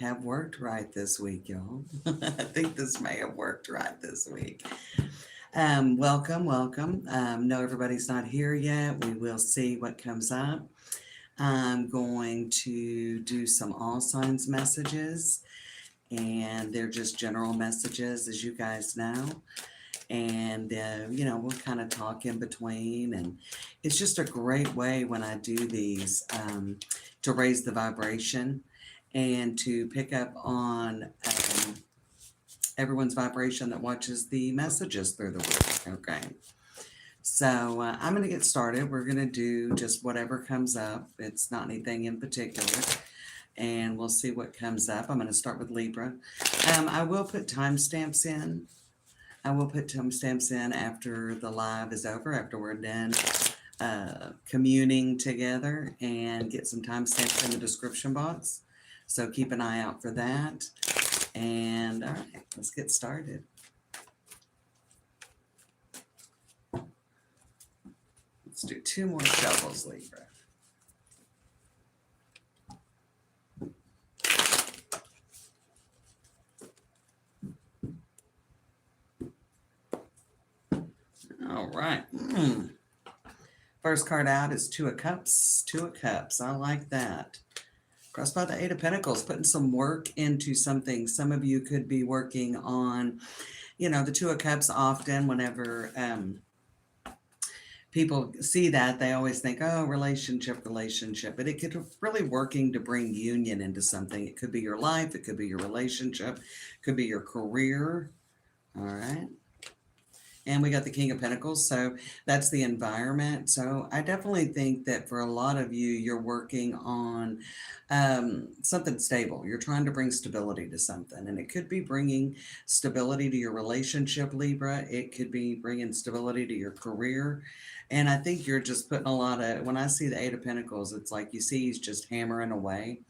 have worked right this week, y'all. I think this may have worked right this week. Welcome, welcome. No, everybody's not here yet. We will see what comes up. I'm going to do some all signs messages, and they're just general messages, as you guys know. And, we'll kind of talk in between. And it's just a great way when I do these to raise the vibration and to pick up on everyone's vibration that watches the messages through the week. Okay. So I'm going to get started. We're going to do just whatever comes up. It's not anything in particular. And we'll see what comes up. I'm going to start with Libra. I will put timestamps in. After the live is over, after we're done communing together, and get some timestamps in the description box. So keep an eye out for that. And all right, let's get started. Let's do 2 more shuffles, Libra. All right. First card out is 2 of Cups. 2 of Cups. I like that. Crossed by the 8 of Pentacles, putting some work into something. Some of you could be working on, the 2 of Cups often whenever people see that, they always think, oh, relationship. But it could really working to bring union into something. It could be your life. It could be your relationship. It could be your career. All right. And we got the King of Pentacles, so that's the environment. So I definitely think that for a lot of you, you're working on something stable. You're trying to bring stability to something, and it could be bringing stability to your relationship, Libra. It could be bringing stability to your career. And I think you're just putting a lot of, when I see the 8 of Pentacles, it's like you see he's just hammering away.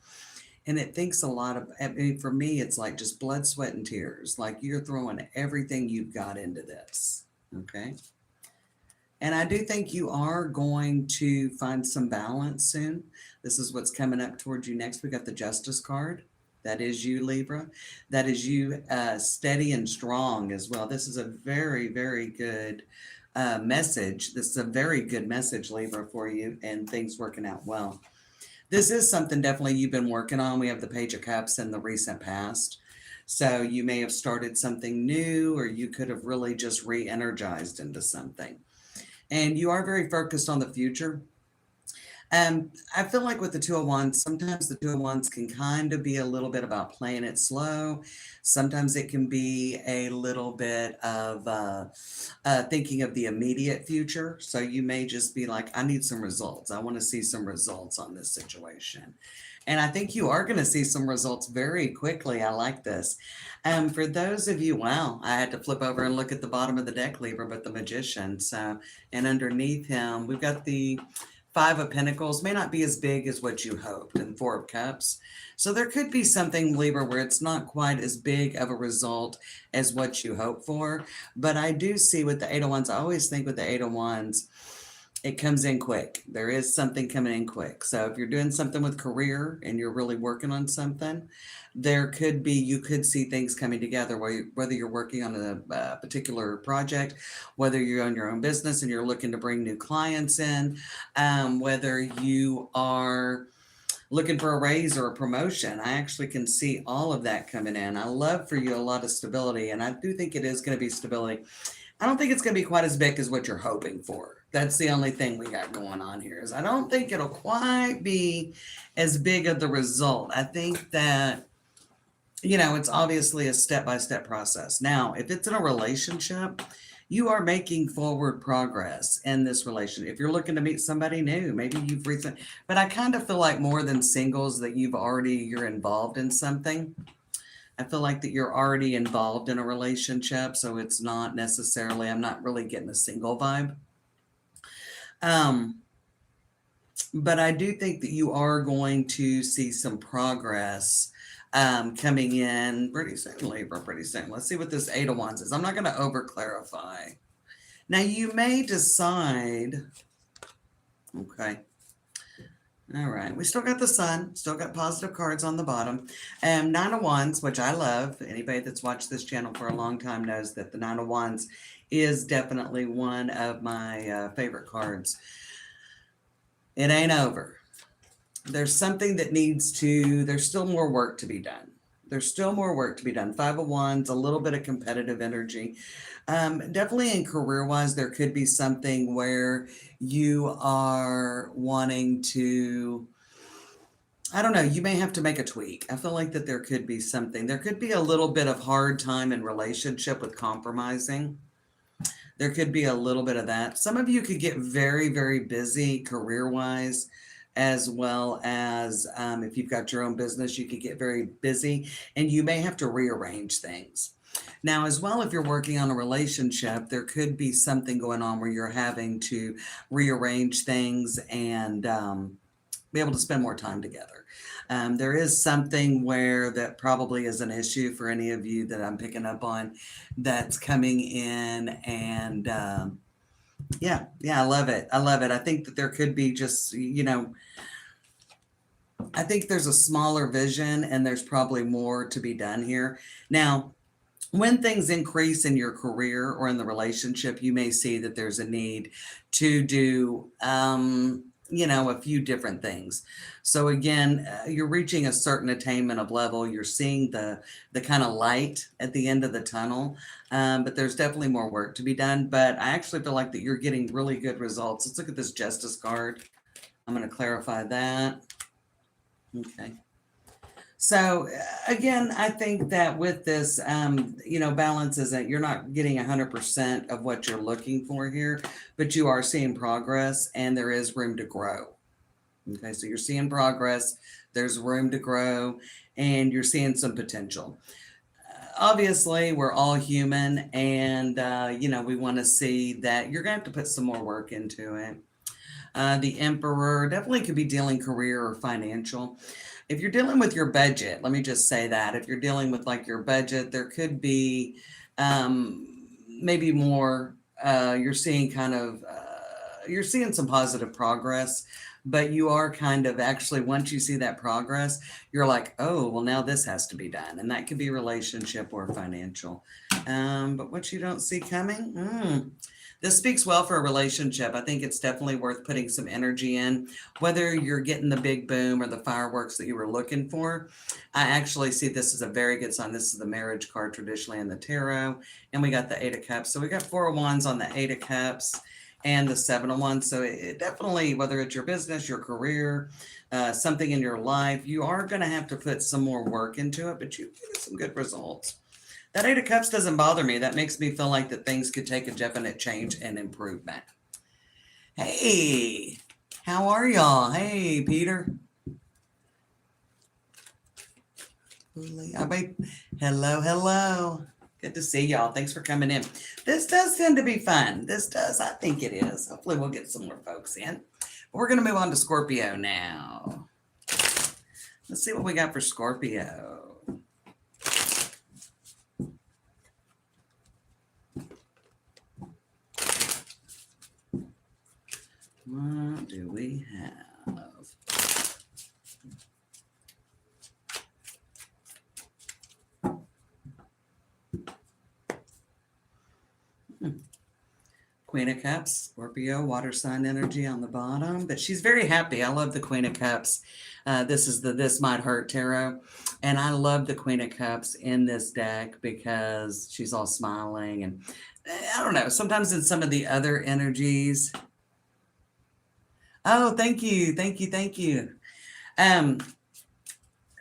And it thinks a lot of, for me, it's like just blood, sweat, and tears. Like you're throwing everything you've got into this. Okay. And I do think you are going to find some balance soon. This is what's coming up towards you next. We got the Justice card. That is you, Libra. That is you, steady and strong as well. This is a very, very good message. This is a very good message, Libra, for you, and things working out well. This is something definitely you've been working on. We have the Page of Cups in the recent past. So you may have started something new, or you could have really just re-energized into something. And you are very focused on the future. I feel like with the 2 of Wands, sometimes the 2 of Wands can kind of be a little bit about playing it slow. Sometimes it can be a little bit of thinking of the immediate future. So you may just be like, I need some results. I want to see some results on this situation. And I think you are going to see some results very quickly. I like this. For those of you, wow, I had to flip over and look at the bottom of the deck, Libra, but the Magician. So, and underneath him, we've got the 5 of Pentacles. May not be as big as what you hoped, and 4 of Cups. So there could be something, Libra, where it's not quite as big of a result as what you hope for. But I do see with the 8 of Wands, I always think with the 8 of Wands, it comes in quick. There is something coming in quick. So if you're doing something with career and you're really working on something, there could be, you could see things coming together, whether you're working on a particular project, whether you're on your own business and you're looking to bring new clients in, whether you are looking for a raise or a promotion. I actually can see all of that coming in. I love for you a lot of stability, and I do think it is going to be stability. I don't think it's going to be quite as big as what you're hoping for. That's the only thing we got going on here, is I don't think it'll quite be as big of the result. I think that, it's obviously a step-by-step process. Now, if it's in a relationship, you are making forward progress in this relationship. If you're looking to meet somebody new, maybe you've recently, but I kind of feel like more than singles that you're involved in something. I feel like that you're already involved in a relationship, so it's not necessarily, I'm not really getting a single vibe. But I do think that you are going to see some progress coming in pretty soon, Libra, pretty soon. Let's see what this 8 of Wands is. I'm not going to over clarify. Now you may decide, okay, All right, we still got the sun, still got positive cards on the bottom. Nine of Wands, which I love. Anybody that's watched this channel for a long time knows that the Nine of Wands is definitely one of my favorite cards. It ain't over. There's something that there's still more work to be done. There's still more work to be done. Five of Wands, a little bit of competitive energy. Definitely in career wise, there could be something where you are wanting to, I don't know, you may have to make a tweak. I feel like that there could be something. There could be a little bit of hard time in relationship with compromising. There could be a little bit of that. Some of you could get very, very busy career wise, as well as if you've got your own business, you could get very busy and you may have to rearrange things. Now, as well, if you're working on a relationship, there could be something going on where you're having to rearrange things and be able to spend more time together. There is something where that probably is an issue for any of you that I'm picking up on that's coming in. And yeah, I love it. I love it. I think that there could be just, I think there's a smaller vision and there's probably more to be done here. Now, when things increase in your career or in the relationship, you may see that there's a need to do, a few different things. So again, you're reaching a certain attainment of level. You're seeing the kind of light at the end of the tunnel, but there's definitely more work to be done. But I actually feel like that you're getting really good results. Let's look at this Justice card. I'm going to clarify that. Okay. So again, I think that with this, balance isn't, you're not getting 100% of what you're looking for here, but you are seeing progress and there is room to grow. Okay, so you're seeing progress, there's room to grow, and you're seeing some potential. Obviously, we're all human, and, we want to see that you're going to have to put some more work into it. The Emperor definitely could be dealing career or financial. If you're dealing with your budget, let me just say that. If you're dealing with like your budget, there could be maybe more, you're seeing you're seeing some positive progress, but you are kind of actually, once you see that progress, you're like, oh, well, now this has to be done. And that could be relationship or financial. But what you don't see coming, this speaks well for a relationship. I think it's definitely worth putting some energy in, whether you're getting the big boom or the fireworks that you were looking for. I actually see this as a very good sign. This is the marriage card traditionally in the tarot, and we got the Eight of Cups. So we got Four of Wands on the Eight of Cups and the Seven of Wands. So it definitely, whether it's your business, your career, something in your life, you are going to have to put some more work into it, but you get some good results. That Eight of Cups doesn't bother me. That makes me feel like that things could take a definite change and improvement. Hey, how are y'all? Hey, Peter. Hello. Good to see y'all. Thanks for coming in. This does tend to be fun. I think it is. Hopefully we'll get some more folks in. We're going to move on to Scorpio now. Let's see what we got for Scorpio. What do we have? Queen of Cups, Scorpio, water sign energy on the bottom, but she's very happy. I love the Queen of Cups. This is the This Might Hurt Tarot, and I love the Queen of Cups in this deck because she's all smiling, and I don't know, sometimes in some of the other energies. Oh, thank you.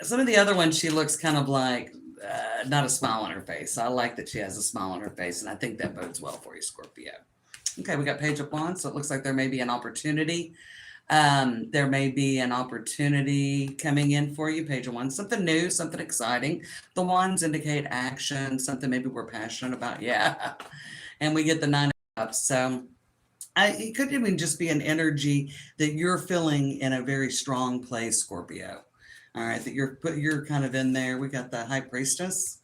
Some of the other ones, she looks kind of like not a smile on her face. I like that she has a smile on her face, and I think that bodes well for you, Scorpio. Okay, we got Page of Wands, so it looks like there may be an opportunity. There may be an opportunity coming in for you, Page of Wands, something new, something exciting. The Wands indicate action, something maybe we're passionate about. Yeah, and we get the Nine of Cups, so it could even just be an energy that you're feeling in a very strong place, Scorpio. All right, that you're kind of in there. We got the High Priestess.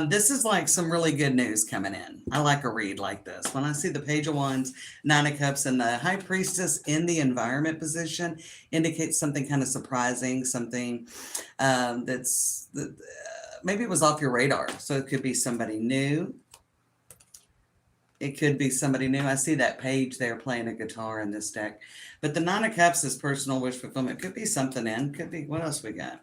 This is like some really good news coming in. I like a read like this. When I see the Page of Wands, Nine of Cups, and the High Priestess in the environment position, indicates something kind of surprising, something that maybe it was off your radar. So it could be somebody new. It could be somebody new. I see that page there playing a guitar in this deck. But the Nine of Cups is personal wish fulfillment. Could be something in. Could be, what else we got?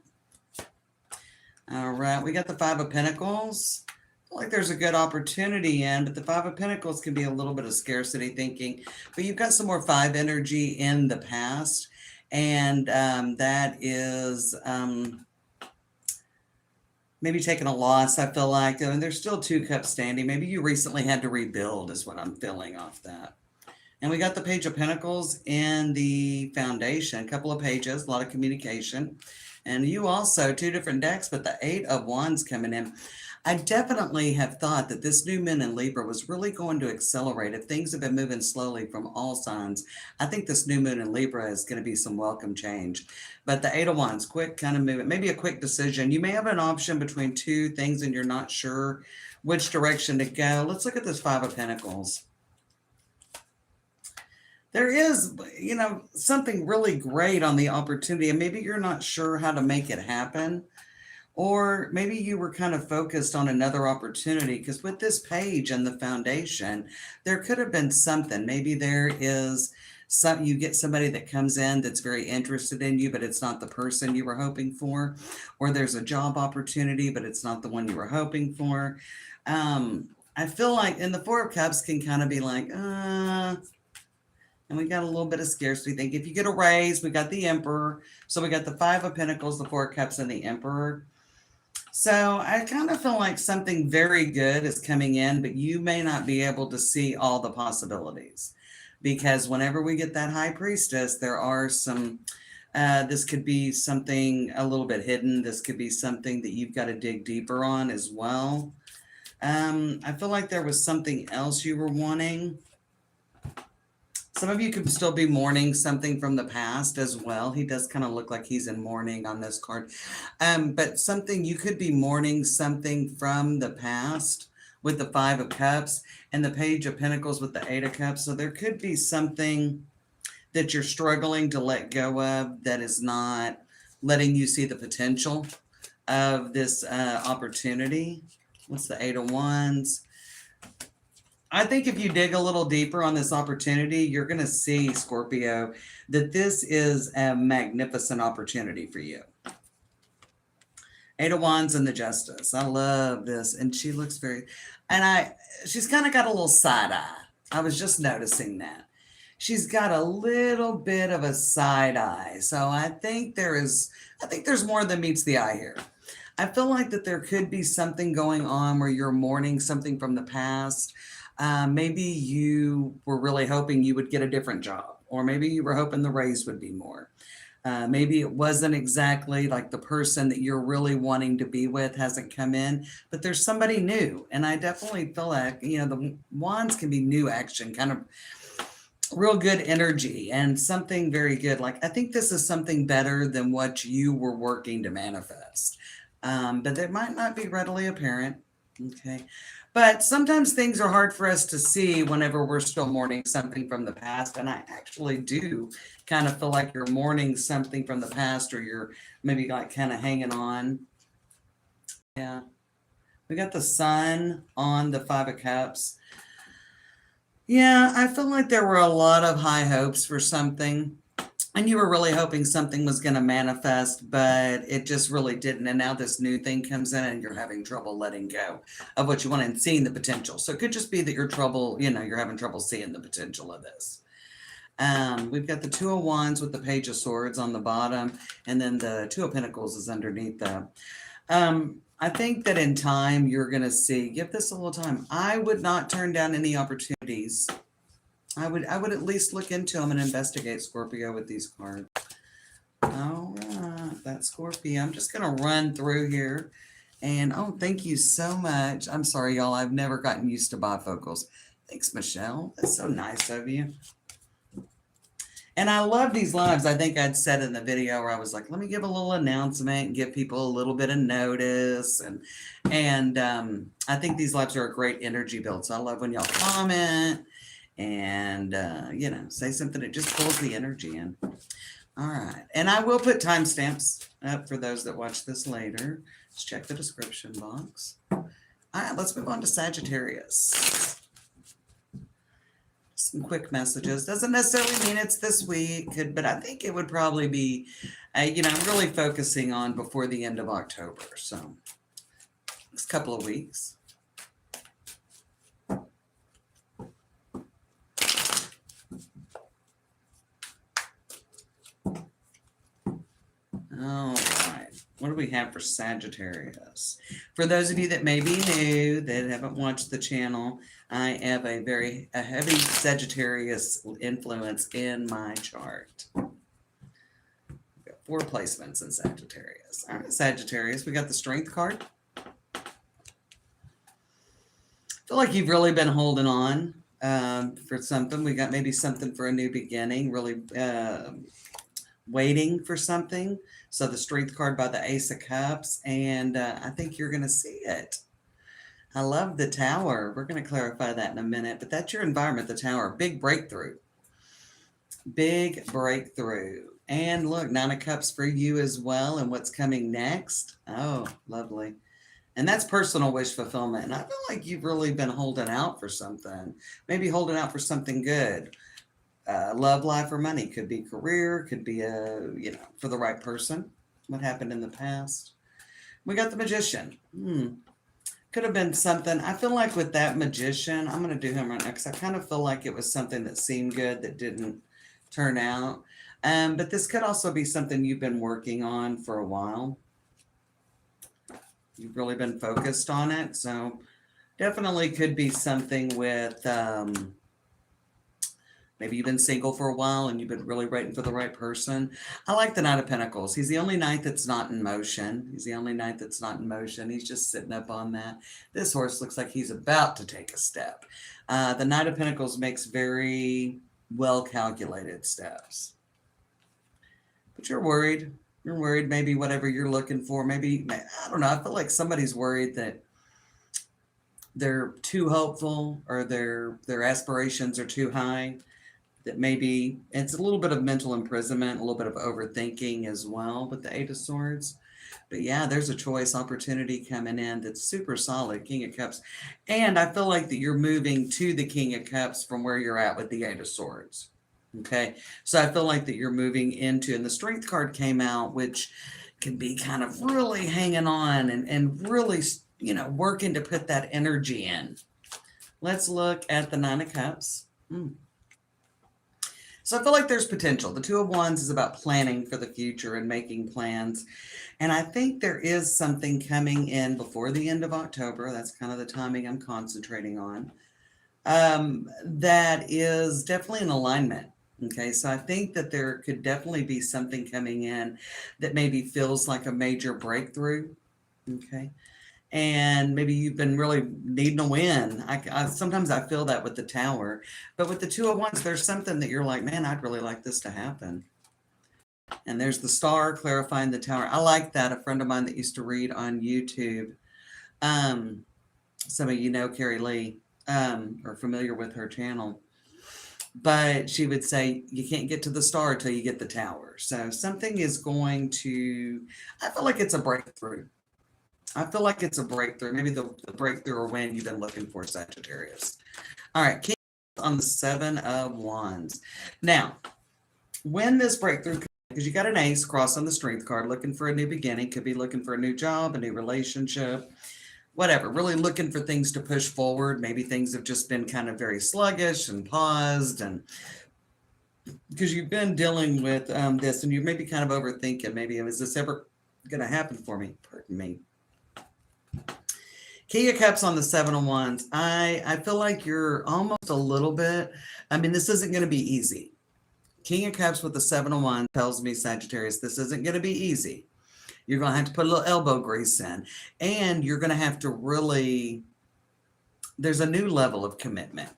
All right, we got the Five of Pentacles. I feel like there's a good opportunity in, but the Five of Pentacles can be a little bit of scarcity thinking. But you've got some more five energy in the past, and that is maybe taking a loss, I feel like. And there's still two cups standing. Maybe you recently had to rebuild is what I'm feeling off that. And we got the Page of Pentacles in the foundation. A couple of pages, a lot of communication. And you also, two different decks, but the Eight of Wands coming in. I definitely have thought that this new moon in Libra was really going to accelerate. If things have been moving slowly from all signs, I think this new moon in Libra is going to be some welcome change. But the Eight of Wands, quick kind of movement, maybe a quick decision. You may have an option between two things and you're not sure which direction to go. Let's look at this Five of Pentacles. There is, something really great on the opportunity, and maybe you're not sure how to make it happen, or maybe you were kind of focused on another opportunity, because with this page and the foundation, there could have been something. Maybe there is you get somebody that comes in that's very interested in you, but it's not the person you were hoping for, or there's a job opportunity, but it's not the one you were hoping for. I feel like, and the Four of Cups can kind of be like, and we got a little bit of scarcity. Think if you get a raise, we got the Emperor. So we got the Five of Pentacles, the Four of Cups, and the Emperor. So I kind of feel like something very good is coming in, but you may not be able to see all the possibilities. Because whenever we get that High Priestess, there are some, this could be something a little bit hidden. This could be something that you've got to dig deeper on as well. I feel like there was something else you were wanting. Some of you could still be mourning something from the past as well. He does kind of look like he's in mourning on this card. But something, you could be mourning something from the past with the Five of Cups and the Page of Pentacles with the Eight of Cups. So there could be something that you're struggling to let go of that is not letting you see the potential of this opportunity. What's the Eight of Wands? I think if you dig a little deeper on this opportunity, you're going to see, Scorpio, that this is a magnificent opportunity for you. Eight of Wands and the Justice. I love this. And she looks very, she's kind of got a little side eye. I was just noticing that. She's got a little bit of a side eye. So I think there's more than meets the eye here. I feel like that there could be something going on where you're mourning something from the past. Maybe you were really hoping you would get a different job, or maybe you were hoping the raise would be more. Maybe it wasn't exactly like the person that you're really wanting to be with hasn't come in, but there's somebody new. And I definitely feel like, the Wands can be new action, kind of real good energy and something very good. Like, I think this is something better than what you were working to manifest. But it might not be readily apparent. Okay. But sometimes things are hard for us to see whenever we're still mourning something from the past. And I actually do kind of feel like you're mourning something from the past, or you're maybe like kind of hanging on. Yeah. We got the Sun on the Five of Cups. Yeah, I feel like there were a lot of high hopes for something. And you were really hoping something was going to manifest, but it just really didn't. And now this new thing comes in and you're having trouble letting go of what you want and seeing the potential. So it could just be that you're having trouble seeing the potential of this. We've got the Two of Wands with the Page of Swords on the bottom, and then the Two of Pentacles is underneath that. I think that in time you're going to see, give this a little time. I would not turn down any opportunities. I would at least look into them and investigate, Scorpio, with these cards. All right, that's Scorpio. I'm just going to run through here. And, thank you so much. I'm sorry, y'all. I've never gotten used to bifocals. Thanks, Michelle. That's so nice of you. And I love these lives. I think I'd said in the video where I was like, let me give a little announcement and give people a little bit of notice. And I think these lives are a great energy build. So I love when y'all comment and, say something that just pulls the energy in. All right. And I will put timestamps up for those that watch this later. Let's check the description box. All right, let's move on to Sagittarius. Some quick messages. Doesn't necessarily mean it's this week, but I think it would probably be, really focusing on before the end of October. So, next couple of weeks. All right. What do we have for Sagittarius? For those of you that may be new, that haven't watched the channel, I have a heavy Sagittarius influence in my chart. We've got 4 placements in Sagittarius. All right, Sagittarius, we got the Strength card. I feel like you've really been holding on for something. We got maybe something for a new beginning, really waiting for something. So the Strength card by the Ace of Cups, and I think you're going to see it. I love the Tower. We're going to clarify that in a minute, but that's your environment, the Tower. Big breakthrough. Big breakthrough. And look, 9 of Cups for you as well, and what's coming next. Oh, lovely. And that's personal wish fulfillment. And I feel like you've really been holding out for something. Maybe holding out for something good. Love, life, or money. Could be career. Could be for the right person. What happened in the past. We got the Magician. Could have been something. I feel like with that Magician, I'm going to do him right now because I kind of feel like it was something that seemed good that didn't turn out. But this could also be something you've been working on for a while. You've really been focused on it. So definitely could be something with maybe you've been single for a while and you've been really waiting for the right person. I like the Knight of Pentacles. He's the only knight that's not in motion. He's the only knight that's not in motion. He's just sitting up on that. This horse looks like he's about to take a step. The Knight of Pentacles makes very well calculated steps. But you're worried. You're worried maybe whatever you're looking for. Maybe, I don't know. I feel like somebody's worried that they're too hopeful or their aspirations are too high. That maybe it's a little bit of mental imprisonment, a little bit of overthinking as well with the 8 of Swords. But yeah, there's a choice opportunity coming in that's super solid, King of Cups. And I feel like that you're moving to the King of Cups from where you're at with the 8 of Swords. Okay, so I feel like that you're moving into, and the Strength card came out, which can be kind of really hanging on and really, working to put that energy in. Let's look at the 9 of Cups. So I feel like there's potential. The 2 of Wands is about planning for the future and making plans. And I think there is something coming in before the end of October. That's kind of the timing I'm concentrating on. That is definitely in alignment. Okay, so I think that there could definitely be something coming in that maybe feels like a major breakthrough. Okay. And maybe you've been really needing a win. Sometimes I feel that with the Tower. But with the 2 of Wands, there's something that you're like, man, I'd really like this to happen. And there's the Star clarifying the Tower. I like that. A friend of mine that used to read on YouTube, some of you know Carrie Lee, are familiar with her channel. But she would say, you can't get to the Star until you get the Tower. So something is going to, I feel like it's a breakthrough. I feel like it's a breakthrough. Maybe the breakthrough or win you've been looking for, Sagittarius. All right, King on the 7 of Wands. Now, when this breakthrough comes, because you got an ace cross on the Strength card, looking for a new beginning, could be looking for a new job, a new relationship, whatever, really looking for things to push forward. Maybe things have just been kind of very sluggish and paused, and because you've been dealing with this and you're maybe kind of overthinking, maybe, is this ever going to happen for me? Pardon me. King of Cups on the 7 of Wands. I feel like you're almost a little bit, this isn't going to be easy. King of Cups with the 7 of Wands tells me, Sagittarius, this isn't going to be easy. You're going to have to put a little elbow grease in. And you're going to have to really, there's a new level of commitment.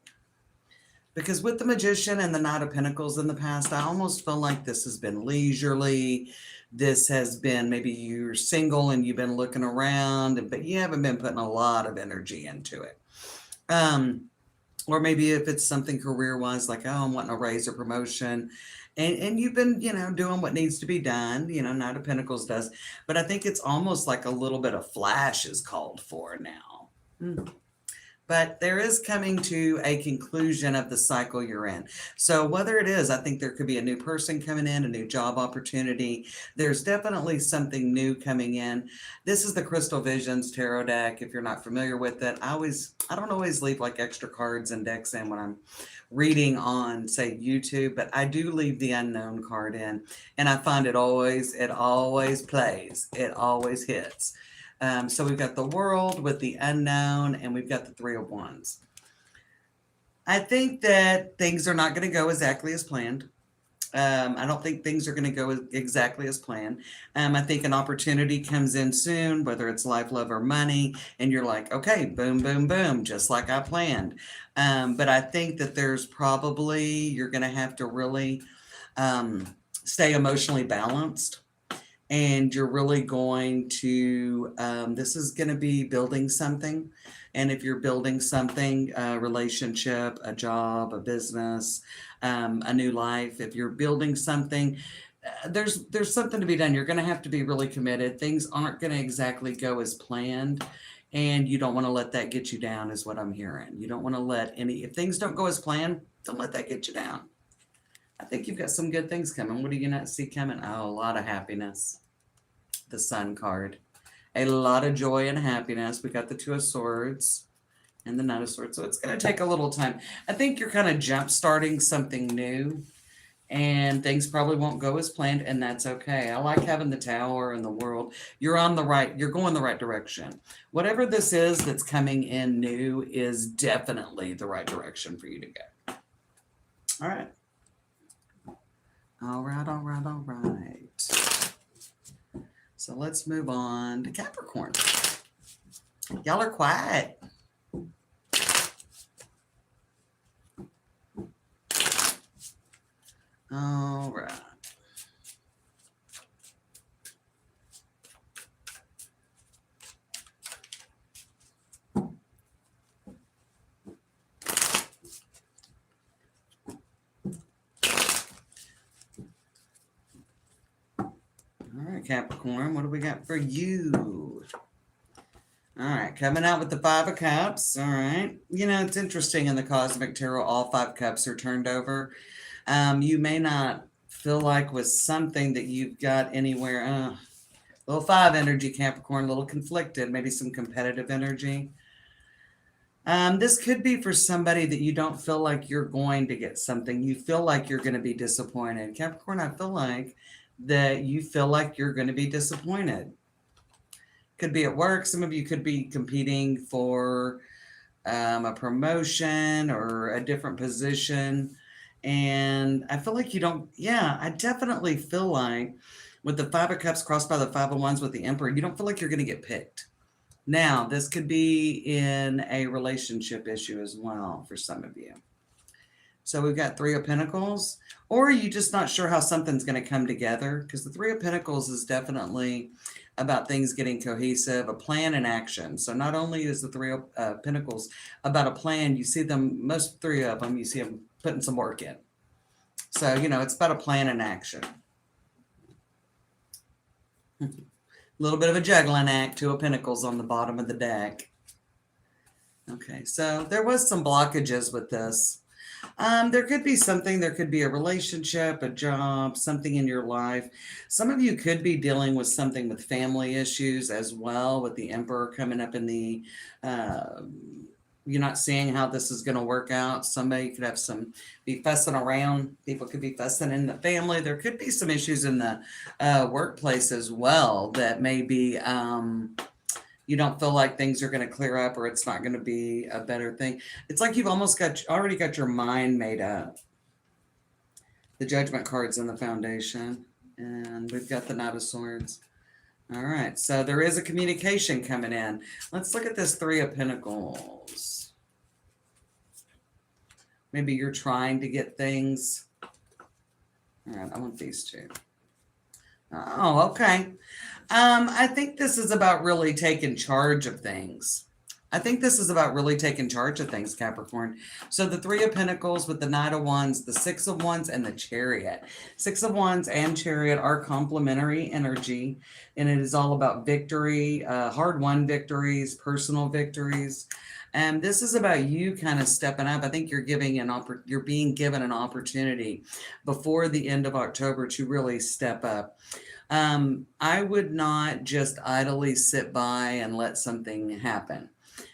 Because with the Magician and the Knight of Pentacles in the past, I almost feel like this has been leisurely. This has been, maybe you're single and you've been looking around, but you haven't been putting a lot of energy into it. Or maybe if it's something career-wise, like, oh, I'm wanting a raise or promotion, and you've been, doing what needs to be done, Knight of Pentacles does, but I think it's almost like a little bit of flash is called for now. But there is coming to a conclusion of the cycle you're in. So whether it is, I think there could be a new person coming in, a new job opportunity. There's definitely something new coming in. This is the Crystal Visions Tarot deck. If you're not familiar with it, I don't always leave like extra cards and decks in when I'm reading on, say, YouTube, but I do leave the unknown card in, and I find it always plays. It always hits. So we've got the World with the unknown, and we've got the Three of Wands. I think that things are not going to go exactly as planned. I don't think things are going to go exactly as planned. I think an opportunity comes in soon, whether it's life, love, or money, and you're like, okay, boom, boom, boom, just like I planned. But I think that you're going to have to really stay emotionally balanced. And you're really going to, this is going to be building something. And if you're building something, a relationship, a job, a business, a new life, if you're building something, there's something to be done. You're going to have to be really committed. Things aren't going to exactly go as planned. And you don't want to let that get you down, is what I'm hearing. You don't want to if things don't go as planned, don't let that get you down. I think you've got some good things coming. What do you not see coming? Oh, a lot of happiness. The Sun card. A lot of joy and happiness. We got the Two of Swords and the Knight of Swords. So it's going to take a little time. I think you're kind of jump-starting something new, and things probably won't go as planned, and that's okay. I like having the Tower and the World. You're going the right direction. Whatever this is that's coming in new is definitely the right direction for you to go. All right. All right. So let's move on to Capricorn. Y'all are quiet. All right. Capricorn, what do we got for you? All right, coming out with the Five of Cups. All right. It's interesting in the Cosmic Tarot, all 5 cups are turned over. You may not feel like with something that you've got anywhere. Little 5 energy, Capricorn, a little conflicted, maybe some competitive energy. This could be for somebody that you don't feel like you're going to get something. You feel like you're going to be disappointed. Capricorn, I feel like that you feel like you're going to be disappointed. Could be at work. Some of you could be competing for a promotion or a different position. And I feel like you don't, I definitely feel like with the 5 of Cups crossed by the 5 of Wands with the Emperor, you don't feel like you're going to get picked. Now, this could be in a relationship issue as well for some of you. So we've got 3 of Pentacles, or are you just not sure how something's going to come together? Because the 3 of Pentacles is definitely about things getting cohesive, a plan and action. So not only is the 3 of Pentacles about a plan, you see them, most 3 of them, you see them putting some work in. So, it's about a plan and action. A little bit of a juggling act, 2 of Pentacles on the bottom of the deck. Okay, so there was some blockages with this. There could be something, there could be a relationship, a job, something in your life. Some of you could be dealing with something with family issues as well, with the Emperor coming up in the, you're not seeing how this is going to work out. Somebody could have be fussing around. People could be fussing in the family. There could be some issues in the workplace as well that maybe you don't feel like things are going to clear up, or it's not going to be a better thing. It's like you've already got your mind made up. The Judgment card's in the foundation, and we've got the Knight of Swords. All right, so there is a communication coming in. Let's look at this 3 of Pentacles. Maybe you're trying to get things. All right, I want these two. Oh, okay. I think this is about really taking charge of things. I think this is about really taking charge of things, Capricorn. So the Three of Pentacles with the Knight of Wands, the Six of Wands, and the Chariot. Six of Wands and Chariot are complementary energy, and it is all about victory, hard-won victories, personal victories. And this is about you kind of stepping up. I think you're you're being given an opportunity before the end of October to really step up. I would not just idly sit by and let something happen,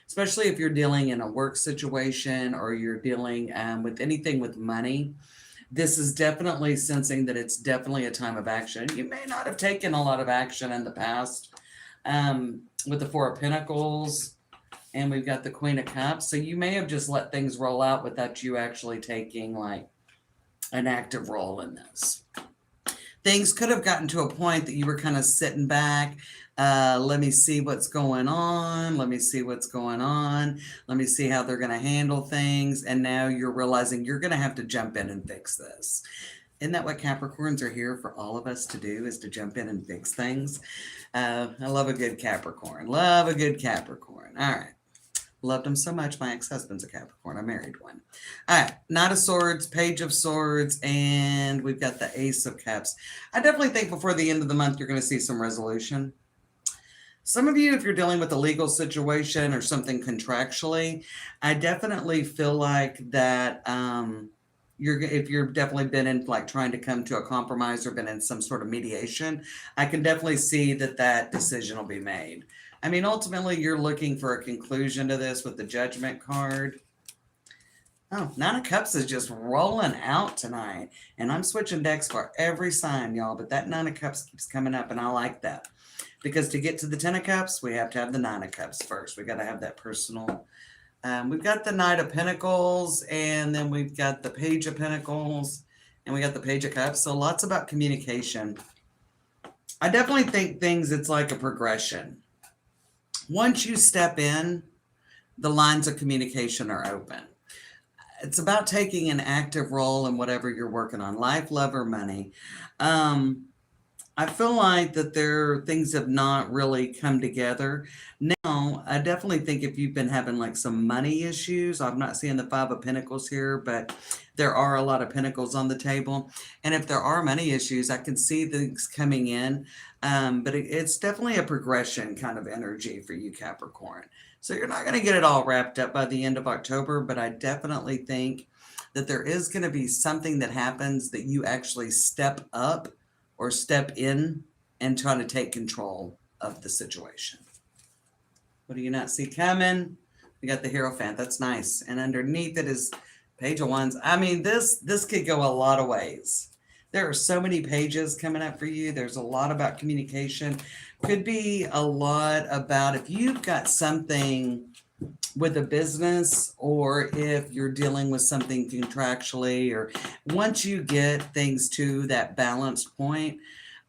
especially if you're dealing in a work situation or you're dealing with anything with money. This is definitely sensing that it's definitely a time of action. You may not have taken a lot of action in the past with the Four of Pentacles, and we've got the Queen of Cups. So you may have just let things roll out without you actually taking like an active role in this. Things could have gotten to a point that you were kind of sitting back. Let me see what's going on. Let me see what's going on. Let me see how they're going to handle things. And now you're realizing you're going to have to jump in and fix this. Isn't that what Capricorns are here for all of us to do, is to jump in and fix things? I love a good Capricorn. Love a good Capricorn. All right. Loved him so much. My ex-husband's a Capricorn. I married one. All right. Knight of Swords, Page of Swords, and we've got the Ace of Cups. I definitely think before the end of the month, you're going to see some resolution. Some of you, if you're dealing with a legal situation or something contractually, I definitely feel like that if you've definitely been in like trying to come to a compromise or been in some sort of mediation, I can definitely see that decision will be made. I mean, ultimately, you're looking for a conclusion to this with the Judgment card. Oh, Nine of Cups is just rolling out tonight. And I'm switching decks for every sign, y'all. But that Nine of Cups keeps coming up, and I like that. Because to get to the Ten of Cups, we have to have the Nine of Cups first. We got to have that personal. We've got the Knight of Pentacles, and then we've got the Page of Pentacles, and we got the Page of Cups. So lots about communication. I definitely think it's like a progression. Once you step in, the lines of communication are open. It's about taking an active role in whatever you're working on, life, love, or money. I feel like that things have not really come together. Now, I definitely think if you've been having like some money issues, I'm not seeing the Five of Pentacles here, but there are a lot of pentacles on the table. And if there are money issues, I can see things coming in. But it's definitely a progression kind of energy for you, Capricorn. So you're not going to get it all wrapped up by the end of October, but I definitely think that there is going to be something that happens that you actually step up or step in and try to take control of the situation. What do you not see coming? We got the Hierophant. That's nice. And underneath it is Page of Wands. I mean, this could go a lot of ways. There are so many pages coming up for you. There's a lot about communication. Could be a lot about if you've got something with a business, or if you're dealing with something contractually, or once you get things to that balanced point,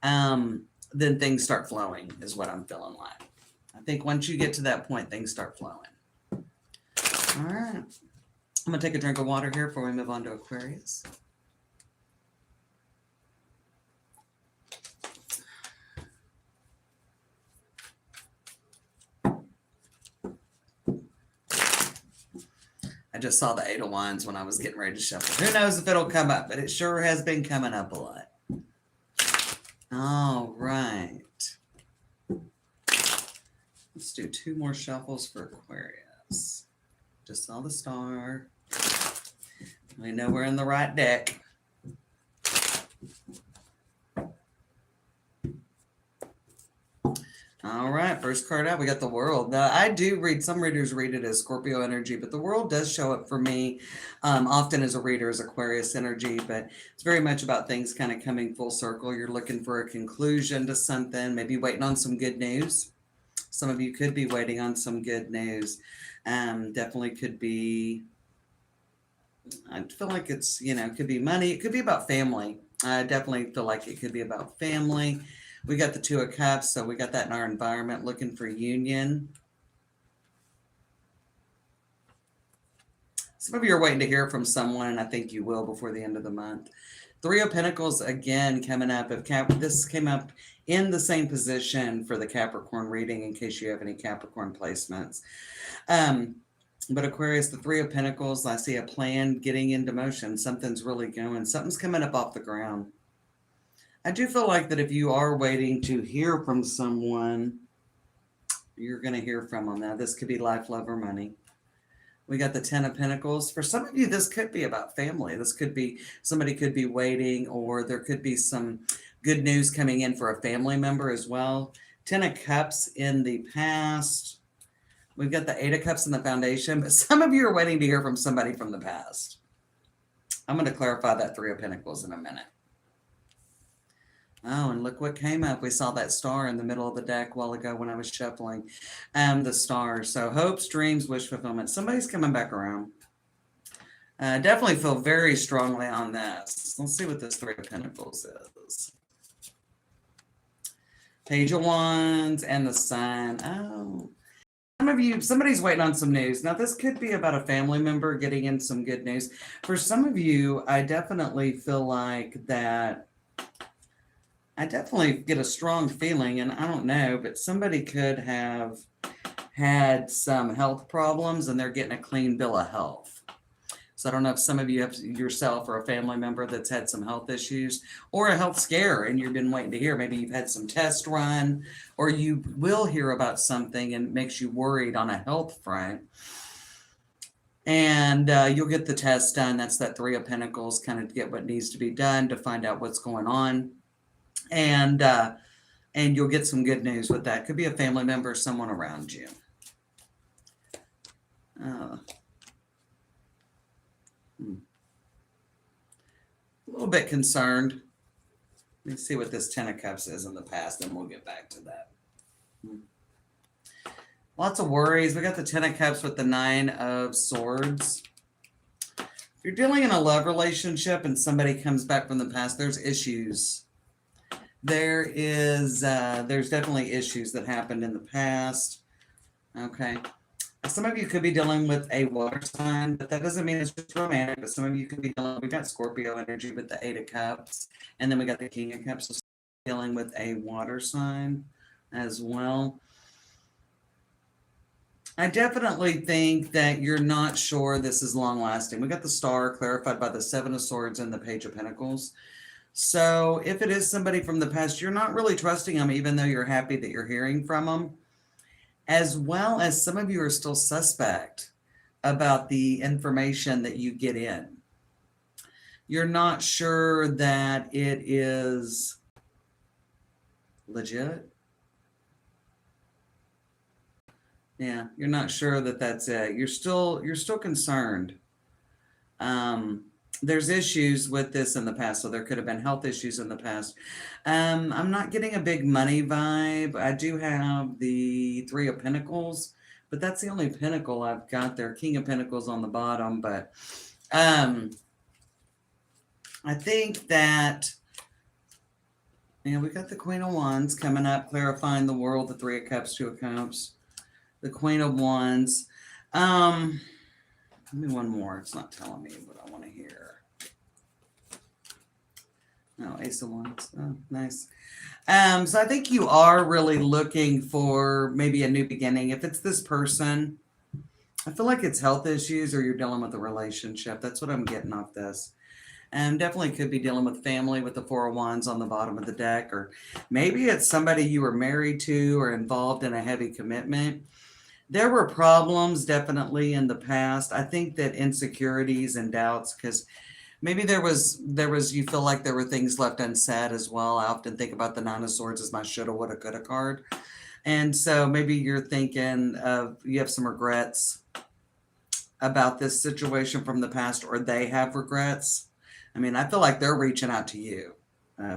then things start flowing is what I'm feeling like. I think once you get to that point, things start flowing. All right. I'm going to take a drink of water here before we move on to Aquarius. I just saw the Eight of Wands when I was getting ready to shuffle. Who knows if it'll come up, but it sure has been coming up a lot. All right. Let's do 2 more shuffles for Aquarius. Just saw the star. We know we're in the right deck. All right, first card out, we got the World. Now, I do read, some readers read it as Scorpio energy, but the World does show up for me often as a reader as Aquarius energy, but it's very much about things kind of coming full circle. You're looking for a conclusion to something, maybe waiting on some good news. Some of you could be waiting on some good news. Definitely could be, I feel like it's, it could be money. It could be about family. I definitely feel like it could be about family. We got the Two of Cups, so we got that in our environment, looking for union. Some of you are waiting to hear from someone, and I think you will before the end of the month. Three of Pentacles again coming up. This came up in the same position for the Capricorn reading in case you have any Capricorn placements. But Aquarius, the Three of Pentacles, I see a plan getting into motion. Something's really going. Something's coming up off the ground. I do feel like that if you are waiting to hear from someone, you're going to hear from them. Now, this could be life, love, or money. We got the Ten of Pentacles. For some of you, this could be about family. This could be, somebody could be waiting, or there could be some good news coming in for a family member as well. Ten of Cups in the past. We've got the Eight of Cups in the foundation, but some of you are waiting to hear from somebody from the past. I'm going to clarify that Three of Pentacles in a minute. Oh, and look what came up. We saw that star in the middle of the deck a while ago when I was shuffling the stars. So hopes, dreams, wish fulfillment. Somebody's coming back around. Definitely feel very strongly on this. Let's see what this Three of Pentacles is. Page of Wands and the Sun. Oh, some of you, somebody's waiting on some news. Now, this could be about a family member getting in some good news. For some of you, I definitely feel like that. I definitely get a strong feeling, and I don't know, but somebody could have had some health problems and they're getting a clean bill of health. So I don't know if some of you have yourself or a family member that's had some health issues or a health scare and you've been waiting to hear. Maybe you've had some tests run, or you will hear about something and it makes you worried on a health front. And you'll get the test done. That's that Three of Pentacles, kind of get what needs to be done to find out what's going on. And you'll get some good news with that. Could be a family member or someone around you. A little bit concerned. Let me see what this Ten of Cups is in the past, and we'll get back to that. Lots of worries. We got the Ten of Cups with the Nine of Swords. If you're dealing in a love relationship and somebody comes back from the past, there's issues. There's definitely issues that happened in the past. Okay. Some of you could be dealing with a water sign, but that doesn't mean it's just romantic. But some of you could be dealing, we got Scorpio energy with the Eight of Cups, and then we got the King of Cups, so dealing with a water sign as well. I definitely think that you're not sure this is long lasting. We got the Star clarified by the Seven of Swords and the Page of Pentacles. So if it is somebody from the past, you're not really trusting them, even though you're happy that you're hearing from them. As well as some of you are still suspect about the information that you get in. You're not sure that it is legit. Yeah, you're not sure that that's it. You're still concerned. There's issues with this in the past, so there could have been health issues in the past. I'm not getting a big money vibe. I do have the Three of Pentacles, but that's the only pentacle I've got there. King of Pentacles on the bottom, but I think that, we got the Queen of Wands coming up, clarifying the world, the Three of Cups, Two of Cups, the Queen of Wands. Give me one more. It's not telling me what I want to hear. Oh, Ace of Wands. Oh, nice. So I think you are really looking for maybe a new beginning. If it's this person, I feel like it's health issues or you're dealing with a relationship. That's what I'm getting off this. And definitely could be dealing with family with the Four of Wands on the bottom of the deck. Or maybe it's somebody you were married to or involved in a heavy commitment. There were problems definitely in the past. I think that insecurities and doubts, because maybe there was, you feel like there were things left unsaid as well. I often think about the Nine of Swords as my shoulda, woulda, coulda card. And so maybe you're thinking of, you have some regrets about this situation from the past, or they have regrets. I mean, I feel like they're reaching out to you.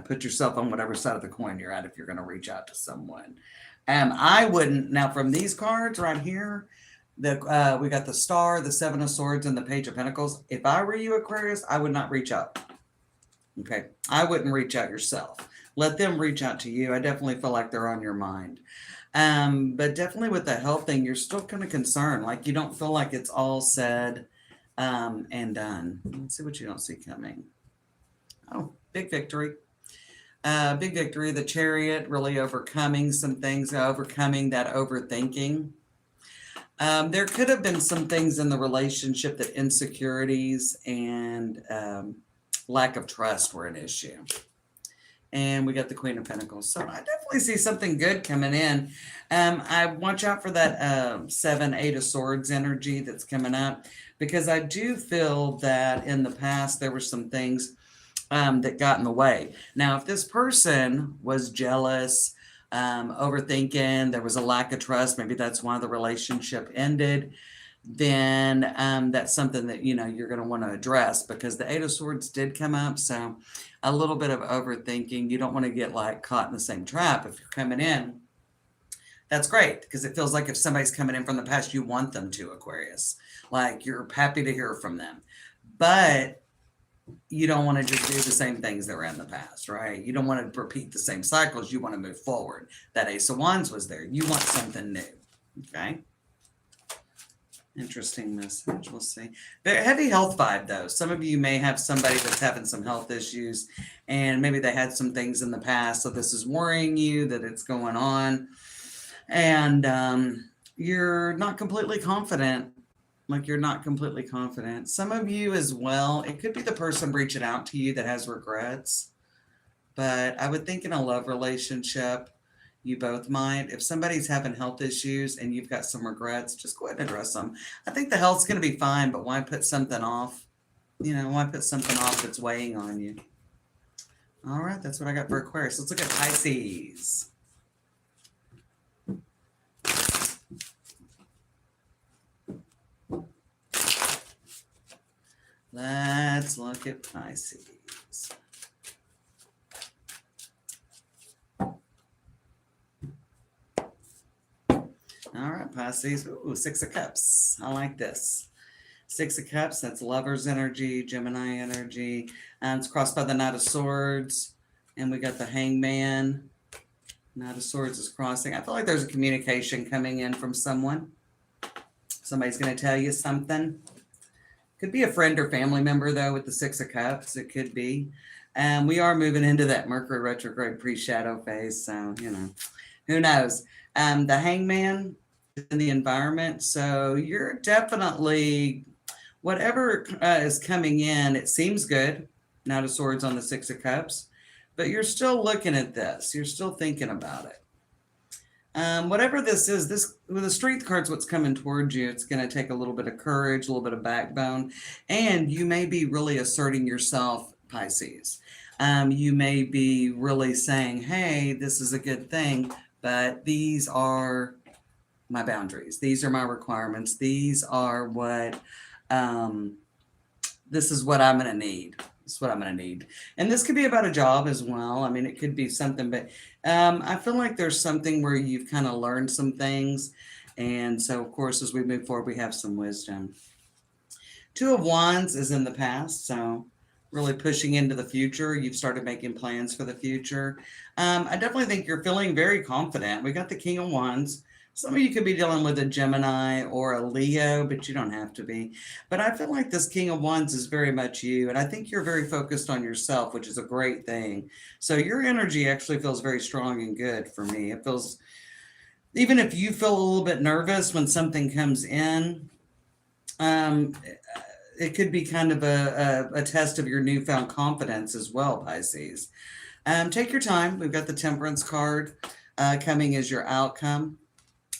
Put yourself on whatever side of the coin you're at if you're going to reach out to someone. I wouldn't, now from these cards right here, we got the Star, the Seven of Swords, and the Page of Pentacles. If I were you, Aquarius, I would not reach out. Okay. I wouldn't reach out yourself. Let them reach out to you. I definitely feel like they're on your mind. But definitely with the health thing, you're still kind of concerned. Like you don't feel like it's all said and done. Let's see what you don't see coming. Oh, big victory. Big victory. The Chariot, really overcoming some things, overcoming that overthinking. There could have been some things in the relationship that insecurities and lack of trust were an issue. And we got the Queen of Pentacles. So I definitely see something good coming in. I watch out for that 7, 8 of Swords energy that's coming up, because I do feel that in the past there were some things that got in the way. Now, if this person was jealous, overthinking, there was a lack of trust, maybe that's why the relationship ended, then that's something that, you're going to want to address, because the 8 of Swords did come up. So a little bit of overthinking. You don't want to get like caught in the same trap. If you're coming in, that's great, because it feels like if somebody's coming in from the past, you want them to, Aquarius. Like, you're happy to hear from them. But you don't want to just do the same things that were in the past, right? You don't want to repeat the same cycles. You want to move forward. That Ace of Wands was there. You want something new, okay? Interesting message. We'll see. Very heavy health vibe, though. Some of you may have somebody that's having some health issues, and maybe they had some things in the past, so this is worrying you that it's going on, and you're not completely confident. Like, you're not completely confident. Some of you as well, it could be the person reaching out to you that has regrets, but I would think in a love relationship, you both might. If somebody's having health issues and you've got some regrets, just go ahead and address them. I think the health's going to be fine, but why put something off? Why put something off that's weighing on you? All right, that's what I got for Aquarius. Let's look at Pisces. Let's look at Pisces. All right, Pisces. Ooh, 6 of Cups. I like this. 6 of Cups, that's Lover's energy, Gemini energy. It's crossed by the Knight of Swords. And we got the Hangman. Knight of Swords is crossing. I feel like there's a communication coming in from someone. Somebody's going to tell you something. Could be a friend or family member, though, with the 6 of Cups. It could be. We are moving into that Mercury retrograde pre-shadow phase. So, who knows? The Hangman is in the environment. So you're definitely, whatever is coming in, it seems good. Knight of Swords on the 6 of Cups. But you're still looking at this. You're still thinking about it. Whatever this is, this with the Strength cards, what's coming towards you, it's going to take a little bit of courage, a little bit of backbone, and you may be really asserting yourself, Pisces. You may be really saying, hey, this is a good thing, but these are my boundaries. These are my requirements. These are what, this is what I'm going to need. This is what I'm going to need. And this could be about a job as well. I mean, it could be something, but I feel like there's something where you've kind of learned some things. And so, of course, as we move forward, we have some wisdom. 2 of Wands is in the past. So really pushing into the future. You've started making plans for the future. I definitely think you're feeling very confident. We got the King of Wands. Some of you could be dealing with a Gemini or a Leo, but you don't have to be. But I feel like this King of Wands is very much you. And I think you're very focused on yourself, which is a great thing. So your energy actually feels very strong and good for me. It feels, even if you feel a little bit nervous when something comes in, it could be kind of a test of your newfound confidence as well, Pisces. Take your time. We've got the Temperance card coming as your outcome.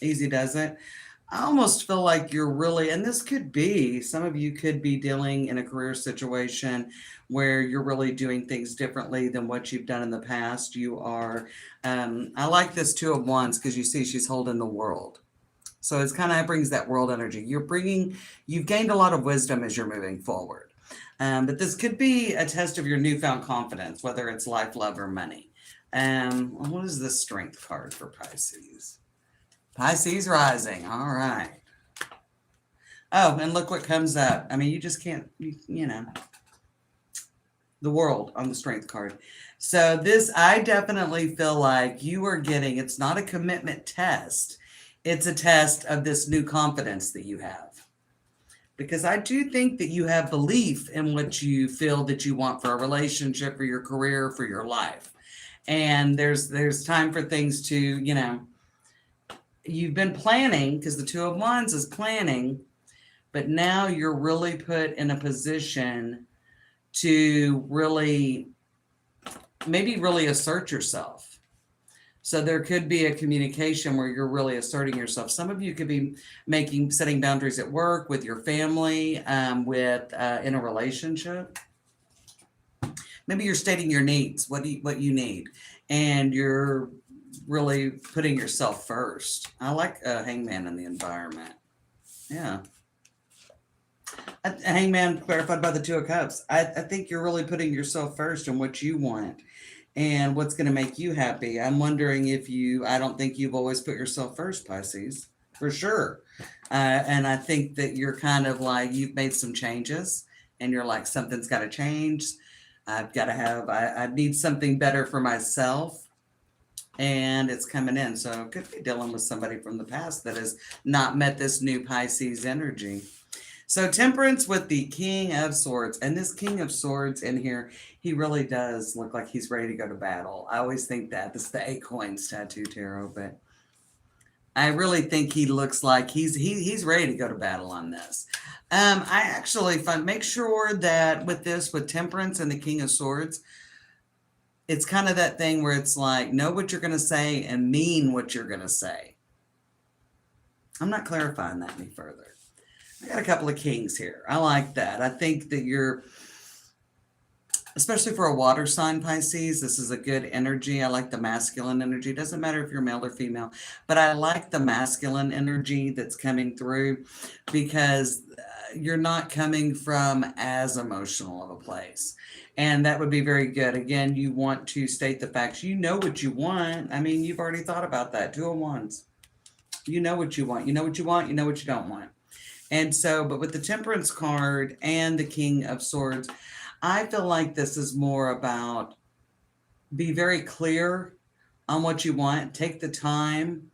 Easy does it. I almost feel like you're really, and this could be, some of you could be dealing in a career situation where you're really doing things differently than what you've done in the past. You are, I like this 2 of Wands because you see she's holding the world. So it's kind of brings that world energy. You've gained a lot of wisdom as you're moving forward. But this could be a test of your newfound confidence, whether it's life, love, or money. What is the Strength card for Pisces? Pisces rising. All right. Oh, and look what comes up. I mean, you just can't, the World on the Strength card. So this, I definitely feel like you are getting, it's not a commitment test. It's a test of this new confidence that you have. because I do think that you have belief in what you feel that you want for a relationship, for your career, for your life. And there's time for things to, you've been planning, because the Two of Wands is planning, but now you're really put in a position to really, maybe really assert yourself. So there could be a communication where you're really asserting yourself. Some of you could be setting boundaries at work, with your family, in a relationship. Maybe you're stating your needs, what you need, and you're really putting yourself first. I like a hangman in the environment. Yeah. A hangman clarified by the Two of Cups. I think you're really putting yourself first and what you want and what's going to make you happy. I'm wondering if I don't think you've always put yourself first, Pisces, for sure. And I think that you're kind of like, you've made some changes and you're like, something's got to change. I need something better for myself, and it's coming in. So it could be dealing with somebody from the past that has not met this new Pisces energy. So Temperance with the King of Swords. And this King of Swords in here, he really does look like he's ready to go to battle. I always think that. This is the 8 Coins tattoo tarot, but I really think he looks like he's ready to go to battle on this. I actually make sure that with Temperance and the King of Swords, it's kind of that thing where it's like, know what you're going to say and mean what you're going to say. I'm not clarifying that any further. I got a couple of kings here. I like that. I think that you're, especially for a water sign, Pisces, this is a good energy. I like the masculine energy. It doesn't matter if you're male or female, but I like the masculine energy that's coming through, because you're not coming from as emotional of a place. And that would be very good. Again, you want to state the facts. You know what you want. I mean, you've already thought about that. 2 of Wands. You know what you want. You know what you want. You know what you don't want. And so, but with the Temperance card and the King of Swords, I feel like this is more about, be very clear on what you want. Take the time.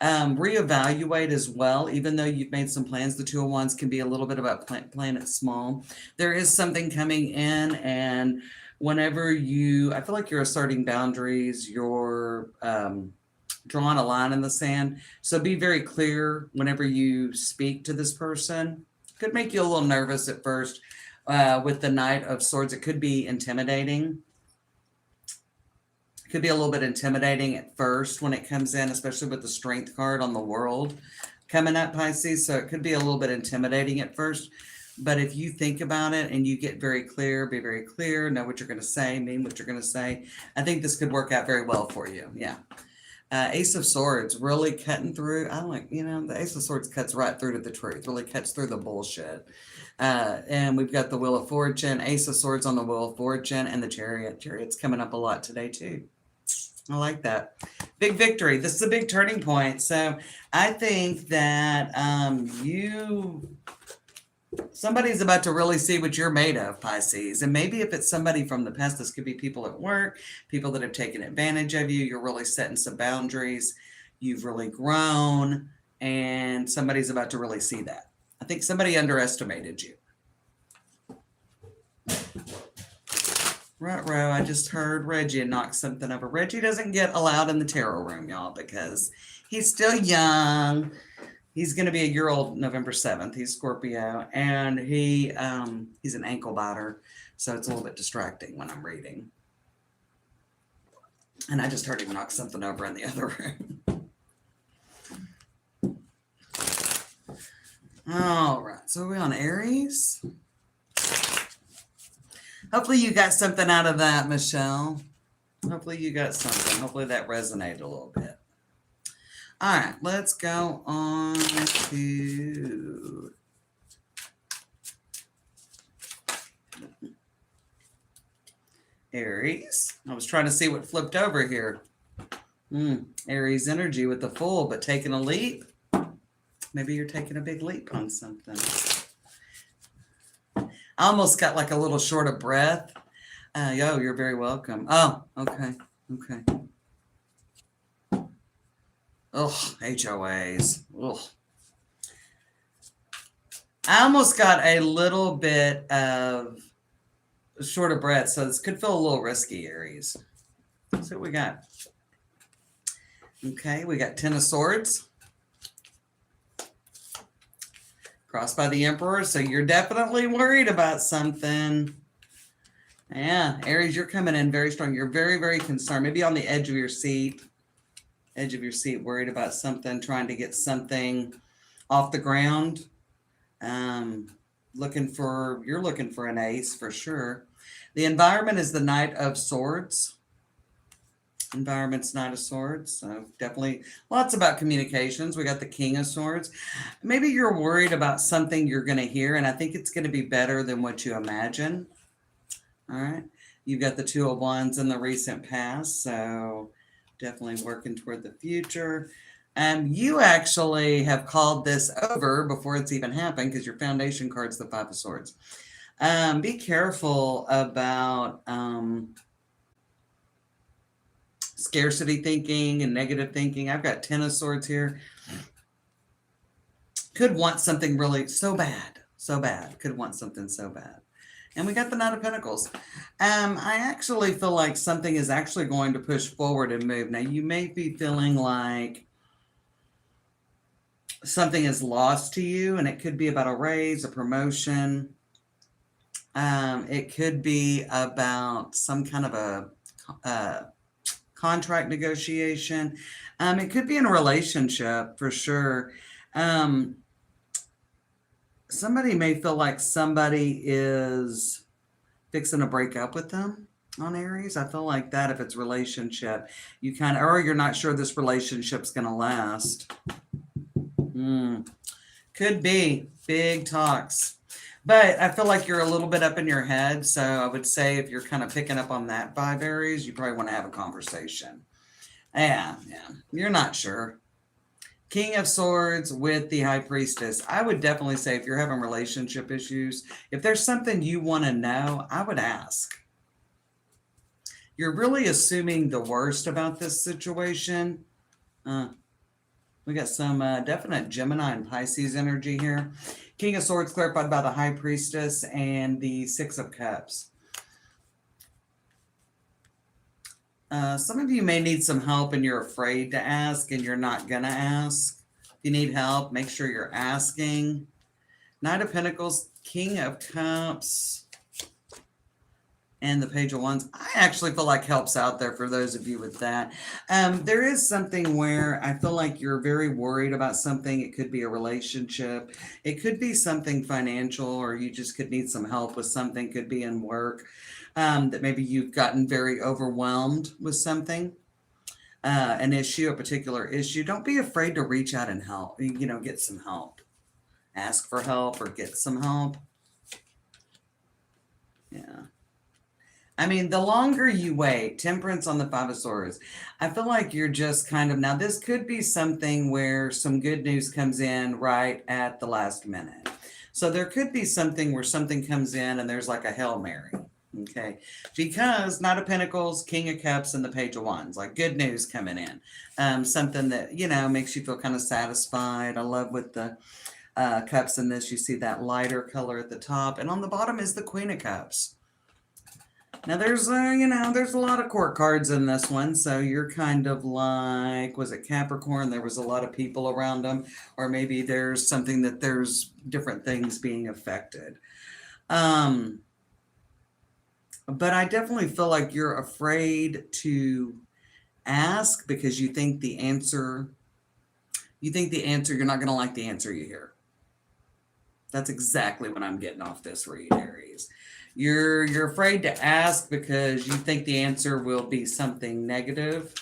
Reevaluate as well. Even though you've made some plans, the 2 of Wands can be a little bit about playing it small. There is something coming in, and whenever I feel like you're asserting boundaries, you're drawing a line in the sand. So be very clear whenever you speak to this person. Could make you a little nervous at first. With the Knight of Swords, it could be intimidating. Could be a little bit intimidating at first when it comes in, especially with the Strength card on the World coming up, Pisces. So it could be a little bit intimidating at first. But if you think about it and you get very clear, be very clear, know what you're going to say, mean what you're going to say, I think this could work out very well for you. Yeah. Ace of Swords, really cutting through. I like, the Ace of Swords cuts right through to the truth, really cuts through the bullshit. And we've got the Wheel of Fortune, Ace of Swords on the Wheel of Fortune, and the Chariot. Chariot's coming up a lot today, too. I like that. Big victory. This is a big turning point. So I think that somebody's about to really see what you're made of, Pisces. And maybe if it's somebody from the past, this could be people at work, people that have taken advantage of you. You're really setting some boundaries. You've really grown, and somebody's about to really see that. I think somebody underestimated you. Right, I just heard Reggie knock something over. Reggie doesn't get allowed in the tarot room, y'all, because he's still young. He's going to be a year old November 7th. He's Scorpio, and he's an ankle biter, so it's a little bit distracting when I'm reading. And I just heard him knock something over in the other room. All right, so are we on Aries? Hopefully you got something out of that, Michelle. Hopefully you got something. Hopefully that resonated a little bit. All right, let's go on to Aries. I was trying to see what flipped over here. Aries energy with the Fool, but taking a leap. Maybe you're taking a big leap on something. I almost got like a little short of breath. You're very welcome. Oh, okay. Ugh, HOAs. Ugh. I almost got a little bit of short of breath, so this could feel a little risky, Aries. Let's see what we got. Okay, we got Ten of Swords. Crossed by the Emperor, so you're definitely worried about something. Yeah, Aries, you're coming in very strong. You're very, very concerned. Maybe on the edge of your seat. Worried about something, trying to get something off the ground. You're looking for an ace for sure. The environment is the Knight of Swords. Environment's Knight of Swords. So definitely lots about communications. We got the King of Swords. Maybe you're worried about something you're going to hear, and I think it's going to be better than what you imagine. All right. You've got the Two of Wands in the recent past. So definitely working toward the future. You actually have called this over before it's even happened because your foundation card's the Five of Swords. Be careful about scarcity thinking and negative thinking. I've got Ten of Swords here. Could want something really so bad. Could want something so bad. And we got the Knight of Pentacles. I actually feel like something is actually going to push forward and move. Now, you may be feeling like something is lost to you, and it could be about a raise, a promotion. It could be about some kind of a contract negotiation. It could be in a relationship for sure. Somebody may feel like somebody is fixing to break up with them on Aries. I feel like that if it's relationship, you kind of, or you're not sure this relationship's going to last. Could be big talks. But I feel like you're a little bit up in your head. So I would say if you're kind of picking up on that vibe, Aries, you probably want to have a conversation. Yeah. You're not sure. King of Swords with the High Priestess. I would definitely say if you're having relationship issues, if there's something you want to know, I would ask. You're really assuming the worst about this situation. We got some definite Gemini and Pisces energy here. King of Swords clarified by the High Priestess and the Six of Cups. Some of you may need some help and you're afraid to ask and you're not going to ask. If you need help, make sure you're asking. Knight of Pentacles, King of Cups, and the Page of Wands. I actually feel like help's out there for those of you with that. There is something where I feel like you're very worried about something. It could be a relationship. It could be something financial, or you just could need some help with something. Could be in work. That maybe you've gotten very overwhelmed with something, an issue, a particular issue. Don't be afraid to reach out and help, get some help. Ask for help or get some help. Yeah. I mean, the longer you wait, Temperance on the Five of Swords, I feel like you're just kind of, now this could be something where some good news comes in right at the last minute. So there could be something where something comes in and there's like a Hail Mary. Okay, because Knight of Pentacles, King of Cups, and the Page of Wands, like good news coming in. Something that, makes you feel kind of satisfied. I love with the cups in this, you see that lighter color at the top, and on the bottom is the Queen of Cups. Now there's there's a lot of court cards in this one, so you're kind of like, was it Capricorn? There was a lot of people around them, or maybe there's something that there's different things being affected. But I definitely feel like you're afraid to ask because you think the answer, you're not going to like the answer you hear. That's exactly what I'm getting off this read, Aries. You're afraid to ask because you think the answer will be something negative.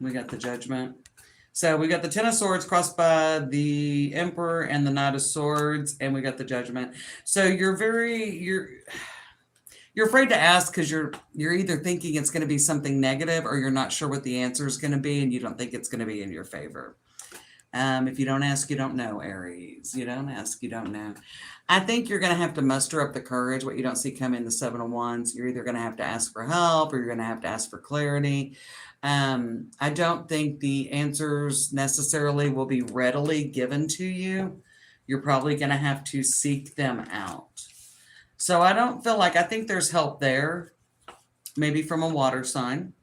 We got the Judgment. So we got the Ten of Swords crossed by the Emperor and the Knight of Swords, and we got the Judgment. So you're afraid to ask because you're either thinking it's going to be something negative, or you're not sure what the answer is going to be, and you don't think it's going to be in your favor. If you don't ask, you don't know, Aries. You don't ask, you don't know. I think you're going to have to muster up the courage. What you don't see come in the Seven of Wands, you're either going to have to ask for help, or you're going to have to ask for clarity. I don't think the answers necessarily will be readily given to you. You're probably going to have to seek them out. So I don't feel like, I think there's help there, maybe from a water sign.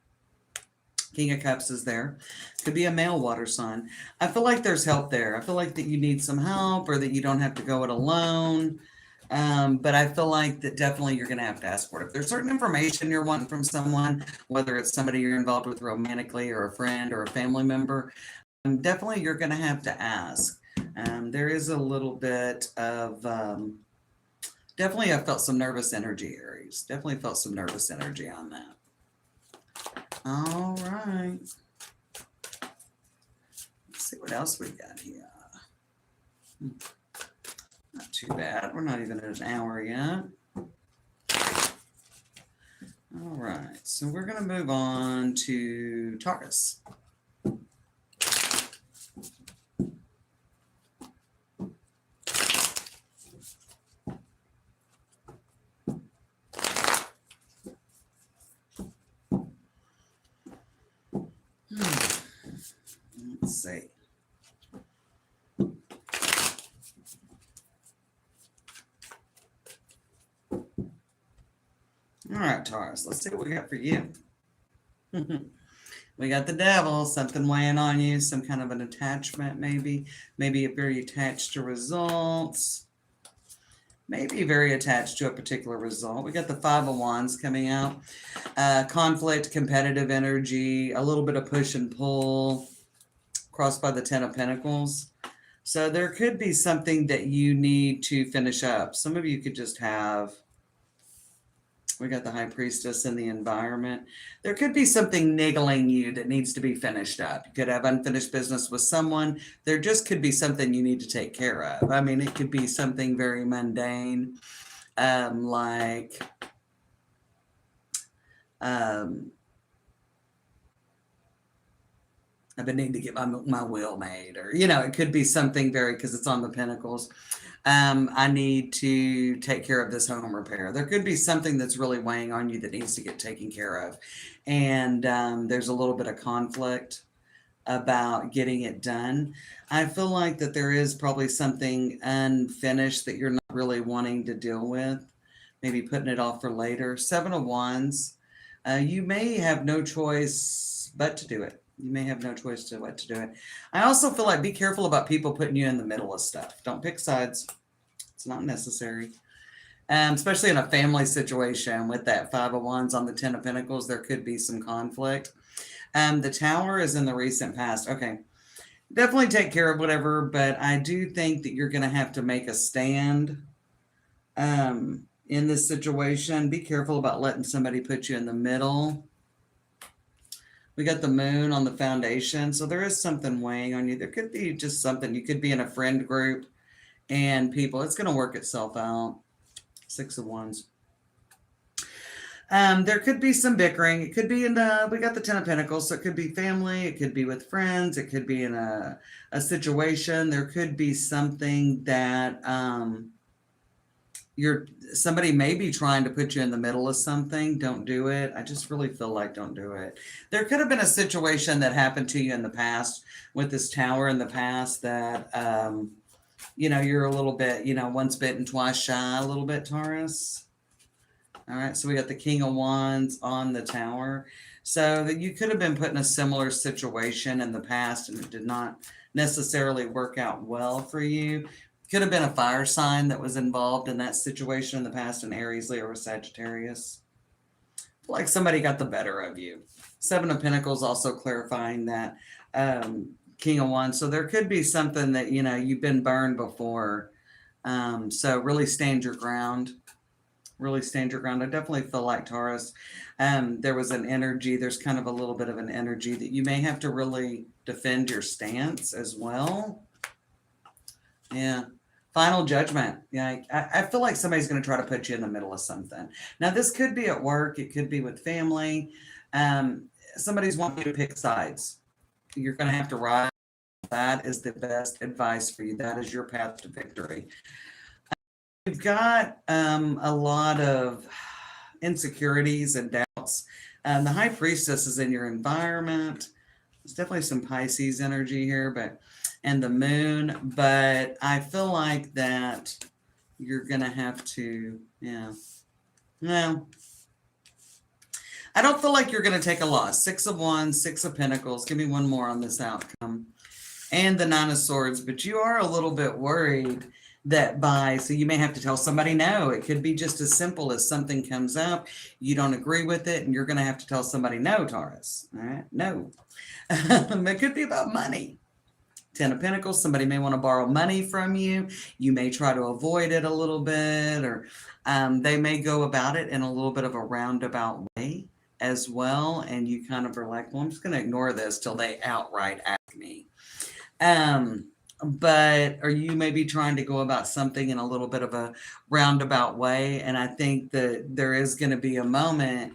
King of Cups is there. Could be a male water sign. I feel like there's help there. I feel like that you need some help or that you don't have to go it alone. But I feel like that definitely you're going to have to ask for it. If there's certain information you're wanting from someone, whether it's somebody you're involved with romantically or a friend or a family member, definitely you're going to have to ask. There is a little bit of, definitely I felt some nervous energy, Aries. Definitely felt some nervous energy on that. All right. Let's see what else we got here. Not too bad. We're not even at an hour yet. All right. So we're going to move on to Taurus. Let's see. All right, Taurus, let's see what we got for you. We got the devil, something weighing on you, some kind of an attachment, maybe very attached to results, maybe very attached to a particular result. We got the Five of Wands coming out, conflict, competitive energy, a little bit of push and pull, crossed by the Ten of Pentacles. So there could be something that you need to finish up. Some of you could just have, we got the High Priestess in the environment. There could be something niggling you that needs to be finished up. You could have unfinished business with someone. There just could be something you need to take care of. I mean, it could be something very mundane, like I've been needing to get my will made, or, you know, it could be something very, because it's on the Pentacles. I need to take care of this home repair. There could be something that's really weighing on you that needs to get taken care of. And there's a little bit of conflict about getting it done. I feel like that there is probably something unfinished that you're not really wanting to deal with. Maybe putting it off for later. Seven of Wands. You may have no choice but to do it. You may have no choice to what to do it. I also feel like be careful about people putting you in the middle of stuff. Don't pick sides. It's not necessary. Especially in a family situation with that Five of Wands on the Ten of Pentacles, there could be some conflict. The Tower is in the recent past. Okay. Definitely take care of whatever, but I do think that you're going to have to make a stand in this situation. Be careful about letting somebody put you in the middle. We got the Moon on the foundation. So there is something weighing on you. There could be just something. You could be in a friend group and people. It's going to work itself out. Six of Wands. There could be some bickering. It could be in we got the Ten of Pentacles. So it could be family. It could be with friends. It could be in a situation. There could be something that somebody may be trying to put you in the middle of something. Don't do it. I just really feel like don't do it. There could have been a situation that happened to you in the past with this Tower in the past that, you know, you're a little bit, you know, once bitten, twice shy, a little bit, Taurus. All right. So we got the King of Wands on the Tower. So that you could have been put in a similar situation in the past and it did not necessarily work out well for you. Could have been a fire sign that was involved in that situation in the past, an Aries, Leo, or Sagittarius. Like somebody got the better of you. Seven of Pentacles also clarifying that King of Wands. So there could be something that, you know, you've been burned before. So really stand your ground. Really stand your ground. I definitely feel like, Taurus, there was an energy. There's kind of a little bit of an energy that you may have to really defend your stance as well. Yeah. Final Judgment. Yeah, I feel like somebody's going to try to put you in the middle of something. Now, this could be at work. It could be with family. Somebody's wanting you to pick sides. You're going to have to ride. That is the best advice for you. That is your path to victory. You've got a lot of insecurities and doubts The High Priestess is in your environment. There's definitely some Pisces energy here, and the Moon, but I feel like that you're going to have to, yeah. No, I don't feel like you're going to take a loss. 6 of Wands, 6 of Pentacles. Give me one more on this outcome. And the 9 of Swords, but you are a little bit worried that so you may have to tell somebody no. It could be just as simple as something comes up, you don't agree with it, and you're going to have to tell somebody no, Taurus. All right, no. It could be about money. 10 of Pentacles, somebody may want to borrow money from you. You may try to avoid it a little bit, or they may go about it in a little bit of a roundabout way as well, and you kind of are like, well, I'm just going to ignore this till they outright ask me. Or you may be trying to go about something in a little bit of a roundabout way. And I think that there is going to be a moment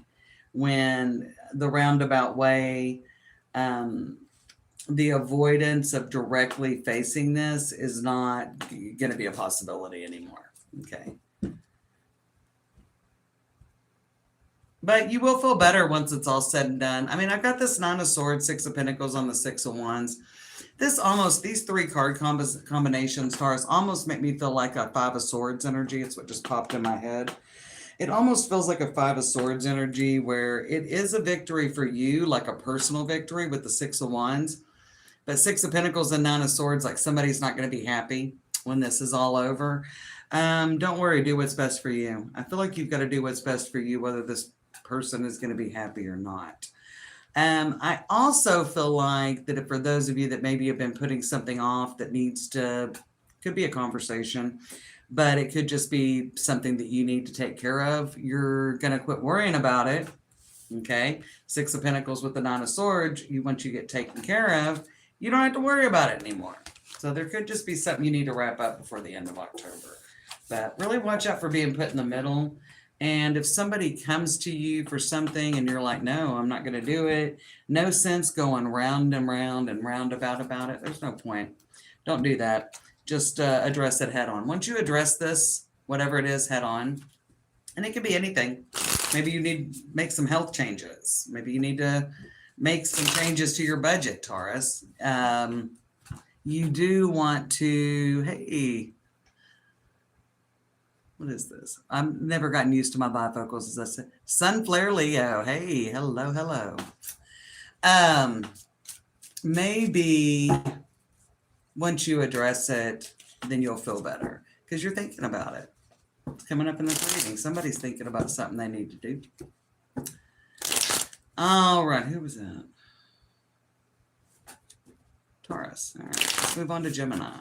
when the roundabout way, the avoidance of directly facing this is not going to be a possibility anymore. Okay. But you will feel better once it's all said and done. I mean, I've got this 9 of Swords, 6 of Pentacles on the 6 of Wands. These 3 card combinations, Taurus, almost make me feel like a 5 of Swords energy. It's what just popped in my head. It almost feels like a 5 of Swords energy where it is a victory for you, like a personal victory with the 6 of Wands. But 6 of Pentacles and 9 of Swords, like somebody's not going to be happy when this is all over. Don't worry, do what's best for you. I feel like you've got to do what's best for you, whether this person is going to be happy or not. I also feel like that for those of you that maybe have been putting something off that could be a conversation, but it could just be something that you need to take care of. You're going to quit worrying about it. Okay. 6 of Pentacles with the 9 of Swords. Once you get taken care of, you don't have to worry about it anymore. So there could just be something you need to wrap up before the end of October. But really watch out for being put in the middle. And if somebody comes to you for something and you're like, no, I'm not going to do it. No sense going round and round and roundabout about it. There's no point. Don't do that. Just address it head on. Once you address this, whatever it is, head on, and it could be anything. Maybe you need to make some health changes. Maybe you need to make some changes to your budget, Taurus. You do want to, hey, what is this? I've never gotten used to my bifocals, as I said. Sun flare Leo. Hey, hello. Maybe once you address it, then you'll feel better because you're thinking about it. It's coming up in this reading. Somebody's thinking about something they need to do. All right, who was that? Taurus. All right, let's move on to Gemini.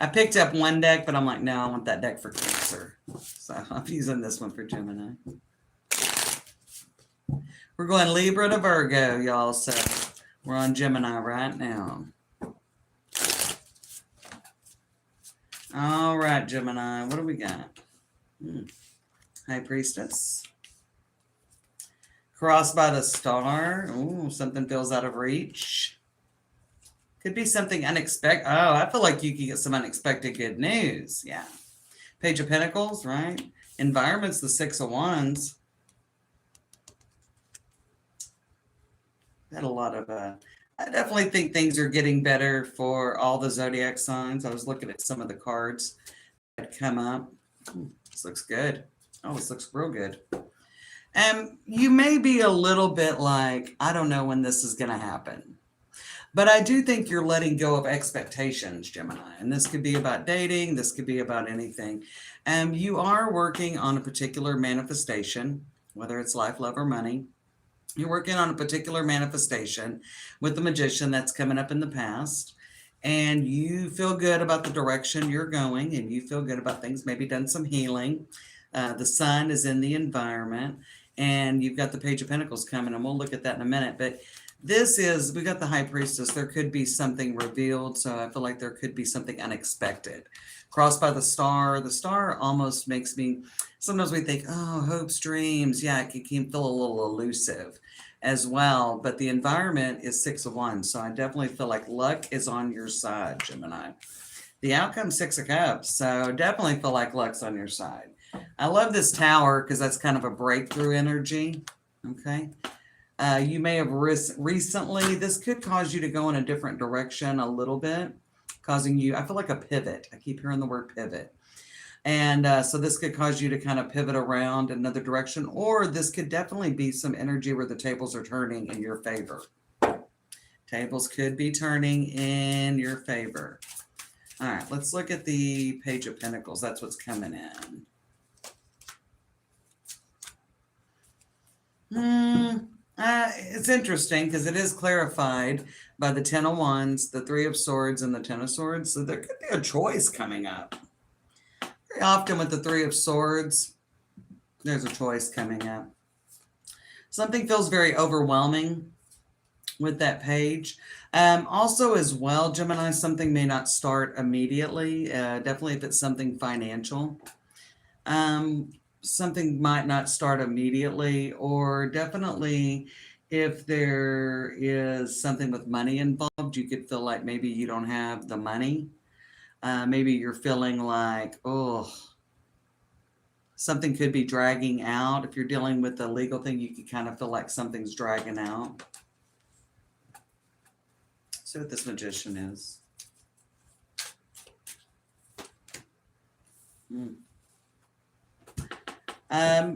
I picked up one deck, but I'm like, no, I want that deck for Cancer. So I'm using this one for Gemini. We're going Libra to Virgo, y'all. So we're on Gemini right now. All right, Gemini. What do we got? High Priestess. Crossed by the Star. Ooh, something feels out of reach. Could be something unexpected. Oh, I feel like you could get some unexpected good news. Yeah. Page of Pentacles, right? Environment's the 6 of Wands. Had a lot of, I definitely think things are getting better for all the zodiac signs. I was looking at some of the cards that come up. This looks good. Oh, this looks real good. You may be a little bit like, I don't know when this is going to happen. But I do think you're letting go of expectations, Gemini. And this could be about dating. This could be about anything. You are working on a particular manifestation, whether it's life, love, or money. You're working on a particular manifestation with the Magician that's coming up in the past. And you feel good about the direction you're going. And you feel good about things, maybe done some healing. The Sun is in the environment. And you've got the Page of Pentacles coming. And we'll look at that in a minute. But we got the High Priestess. There could be something revealed. So I feel like there could be something unexpected. Crossed by the Star. The Star almost makes me, sometimes we think, oh, hopes, dreams. Yeah, it can feel a little elusive as well. But the environment is 6 of Wands. So I definitely feel like luck is on your side, Gemini. The outcome, 6 of Cups. So definitely feel like luck's on your side. I love this Tower because that's kind of a breakthrough energy. Okay. You may have recently, this could cause you to go in a different direction a little bit, causing you, I feel like a pivot. I keep hearing the word pivot. And so this could cause you to kind of pivot around another direction, or this could definitely be some energy where the tables are turning in your favor. Tables could be turning in your favor. All right, let's look at the Page of Pentacles. That's what's coming in. It's interesting because it is clarified by the Ten of Wands, the Three of Swords, and the Ten of Swords. So there could be a choice coming up. Very often with the Three of Swords, there's a choice coming up. Something feels very overwhelming with that page. Also as well, Gemini, something may not start immediately. Definitely if it's something financial. Something might not start immediately, or definitely if there is something with money involved, you could feel like maybe you don't have the money. Maybe you're feeling like, oh, something could be dragging out. If you're dealing with a legal thing, you could kind of feel like something's dragging out. See what this Magician is.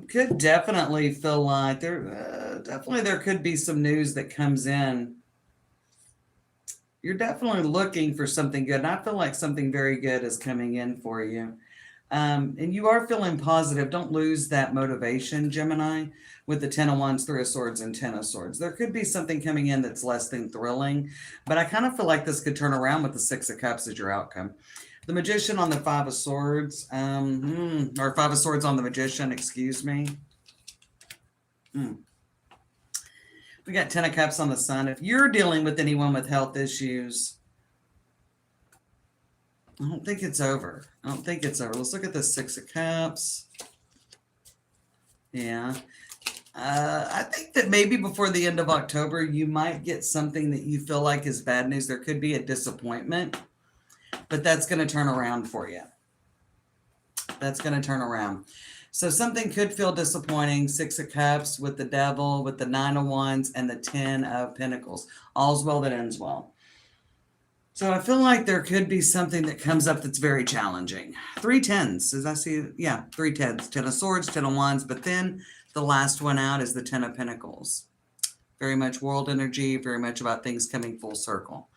Could definitely feel like there could be some news that comes in. You're definitely looking for something good. And I feel like something very good is coming in for you. And you are feeling positive. Don't lose that motivation, Gemini, with the Ten of Wands, Three of Swords, and Ten of Swords. There could be something coming in that's less than thrilling, but I kind of feel like this could turn around with the Six of Cups as your outcome. The Magician on the Five of Swords, or Five of Swords on the Magician, excuse me. We got Ten of Cups on the Sun. If you're dealing with anyone with health issues, I don't think it's over. I don't think it's over. Let's look at the Six of Cups. Yeah. I think that maybe before the end of October, you might get something that you feel like is bad news. There could be a disappointment, but that's going to turn around for you. That's going to turn around. So something could feel disappointing. Six of Cups with the Devil, with the Nine of Wands, and the Ten of Pentacles. All's well that ends well. So I feel like there could be something that comes up that's very challenging. 3 tens, as I see, yeah, 3 tens. Ten of Swords, Ten of Wands, but then the last one out is the Ten of Pentacles. Very much world energy, very much about things coming full circle.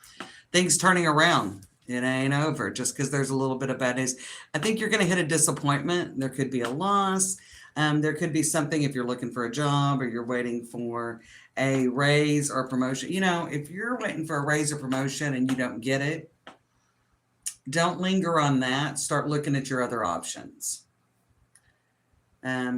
Things turning around. It ain't over just because there's a little bit of bad news. I think you're going to hit a disappointment. There could be a loss. There could be something if you're looking for a job or you're waiting for a raise or a promotion. You know, if you're waiting for a raise or promotion and you don't get it, don't linger on that. Start looking at your other options.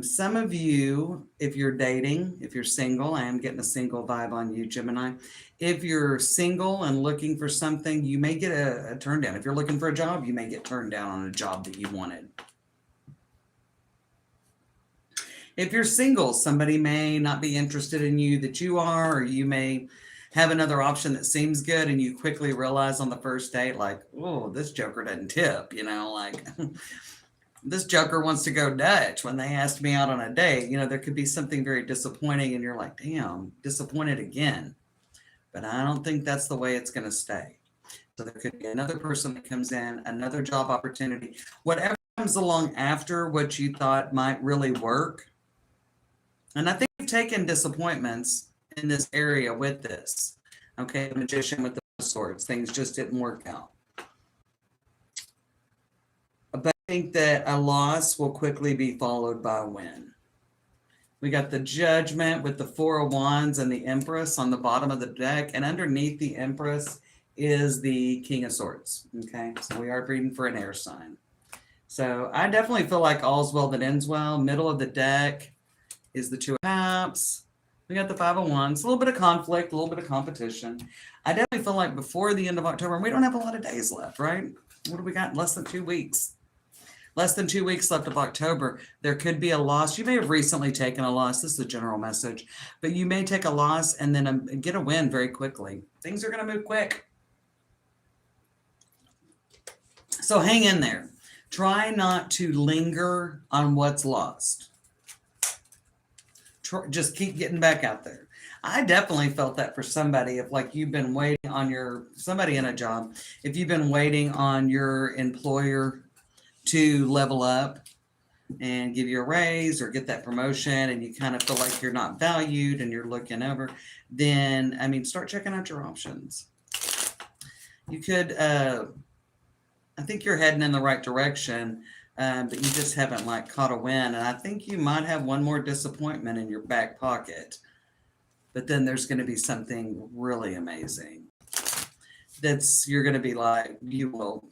Some of you, if you're dating, if you're single, I am getting a single vibe on you, Gemini. If you're single and looking for something, you may get a turn down. If you're looking for a job, you may get turned down on a job that you wanted. If you're single, somebody may not be interested in you that you are, or you may have another option that seems good and you quickly realize on the first date, like, oh, this joker doesn't tip, you know, like this joker wants to go Dutch when they asked me out on a date. You know, there could be something very disappointing and you're like, damn, disappointed again. But I don't think that's the way it's going to stay. So there could be another person that comes in, another job opportunity, whatever comes along after what you thought might really work. And I think we've taken disappointments in this area with this. Okay, the Magician with the Swords, things just didn't work out. But I think that a loss will quickly be followed by a win. We got the Judgment with the Four of Wands and the Empress on the bottom of the deck. And underneath the Empress is the King of Swords. Okay, so we are reading for an air sign. So I definitely feel like all's well that ends well. Middle of the deck is the Two of Cups. We got the Five of Wands. A little bit of conflict, a little bit of competition. I definitely feel like before the end of October, and we don't have a lot of days left, right? What do we got? Less than 2 weeks. Less than 2 weeks left of October. There could be a loss. You may have recently taken a loss. This is a general message. But you may take a loss and then get a win very quickly. Things are going to move quick. So hang in there. Try not to linger on what's lost. just keep getting back out there. I definitely felt that for somebody. If like you've been waiting on somebody in a job, if you've been waiting on your employer to level up and give you a raise or get that promotion, and you kind of feel like you're not valued and you're looking over, then I mean, start checking out your options. You could, I think you're heading in the right direction, but you just haven't like caught a win. And I think you might have one more disappointment in your back pocket, but then there's going to be something really amazing you're going to be like, you will.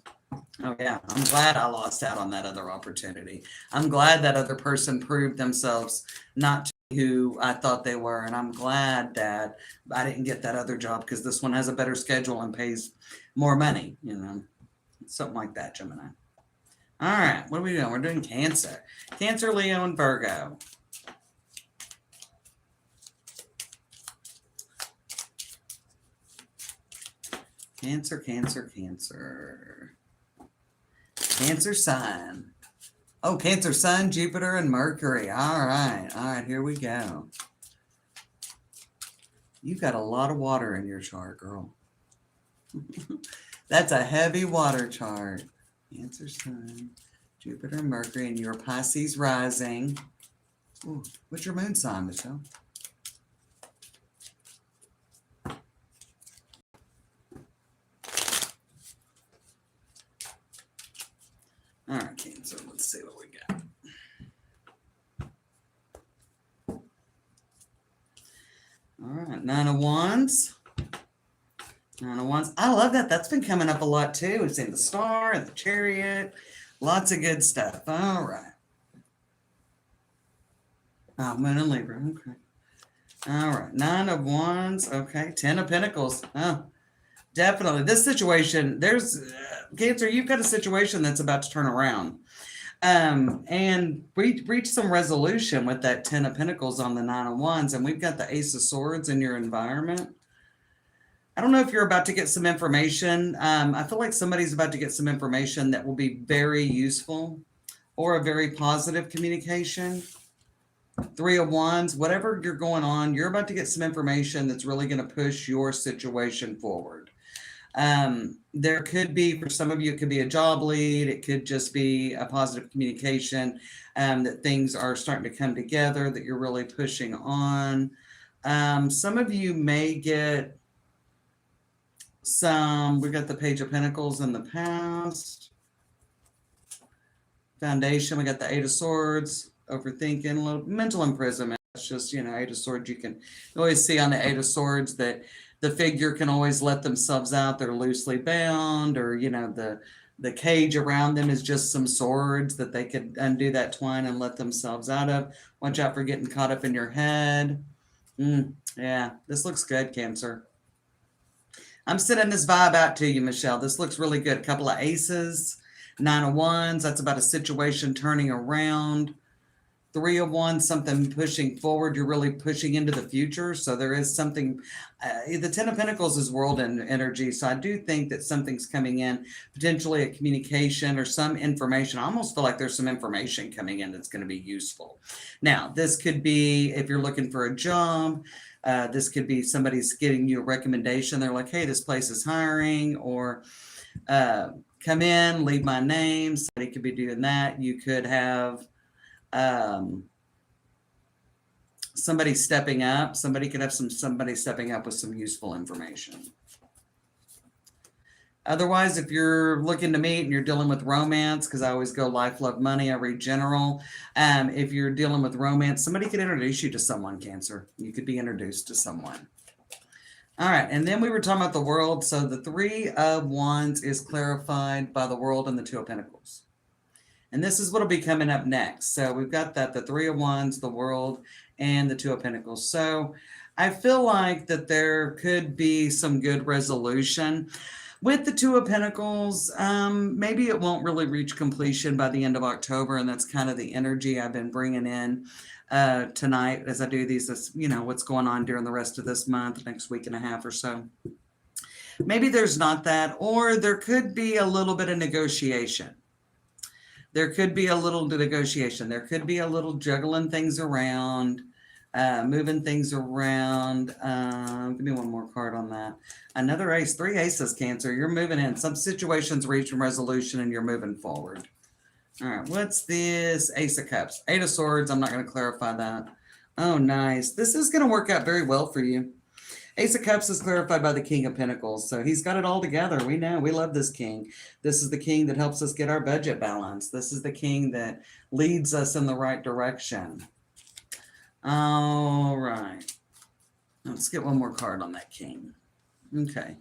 Oh yeah, I'm glad I lost out on that other opportunity. I'm glad that other person proved themselves not to be who I thought they were. And I'm glad that I didn't get that other job because this one has a better schedule and pays more money, something like that, Gemini. All right, what are we doing? We're doing Cancer. Cancer, Leo, and Virgo. Cancer, Cancer, Cancer. Cancer sign. Oh, Cancer sun, Jupiter, and Mercury. All right, here we go. You've got a lot of water in your chart, girl. That's a heavy water chart. Cancer sun, Jupiter, Mercury, and your Pisces rising. Ooh, what's your moon sign, Michelle? All right, Cancer, let's see what we got. All right, Nine of Wands. Nine of Wands. I love that. That's been coming up a lot too. It's in the Star and the Chariot. Lots of good stuff. All right. Oh, Moon and Libra. Okay. All right. Nine of Wands. Okay. Ten of Pentacles. Oh, definitely. This situation, there's Cancer, you've got a situation that's about to turn around. And we reach some resolution with that Ten of Pentacles on the Nine of Wands, and we've got the Ace of Swords in your environment. I don't know if you're about to get some information. I feel like somebody's about to get some information that will be very useful or a very positive communication. Three of Wands, whatever you're going on, you're about to get some information that's really going to push your situation forward. There could be, for some of you, it could be a job lead. It could just be a positive communication, that things are starting to come together, that you're really pushing on. Some of you may get we got the Page of Pentacles in the past. Foundation, we got the Eight of Swords, overthinking, a little mental imprisonment. It's just, Eight of Swords, you can always see on the Eight of Swords that the figure can always let themselves out. They're loosely bound, or, the cage around them is just some swords that they could undo that twine and let themselves out of. Watch out for getting caught up in your head. Yeah, this looks good, Cancer. I'm sending this vibe out to you, Michelle. This looks really good. A couple of aces, Nine of Wands. That's about a situation turning around. Three of Wands, something pushing forward. You're really pushing into the future. So there is something. The Ten of Pentacles is world energy. So I do think that something's coming in, potentially a communication or some information. I almost feel like there's some information coming in that's going to be useful. Now, this could be if you're looking for a job. This could be somebody's getting you a recommendation. They're like, hey, this place is hiring, or come in, leave my name. Somebody could be doing that. You could have somebody stepping up. Somebody could have somebody stepping up with some useful information. Otherwise, if you're looking to meet and you're dealing with romance, because I always go life, love, money, I read general. If you're dealing with romance, somebody could introduce you to someone, Cancer. You could be introduced to someone. All right, and then we were talking about the world. So the Three of Wands is clarified by the world and the Two of Pentacles. And this is what will be coming up next. So we've got the Three of Wands, the world, and the Two of Pentacles. So I feel like that there could be some good resolution. With the Two of Pentacles, maybe it won't really reach completion by the end of October, and that's kind of the energy I've been bringing in tonight as I do these, what's going on during the rest of this month, next week and a half or so. Maybe there's not that, or there could be a little bit of negotiation. There could be a little negotiation. There could be a little juggling things around. moving things around. Give me one more card on that. Another ace, 3 aces, Cancer. You're moving in. Some situations reaching resolution and you're moving forward. All right, what's this? Ace of Cups. 8 of Swords. I'm not going to clarify that. Oh, nice. This is going to work out very well for you. Ace of Cups is clarified by the King of Pentacles. So he's got it all together. We know. We love this king. This is the king that helps us get our budget balanced. This is the king that leads us in the right direction. All right. Let's get one more card on that king. Okay.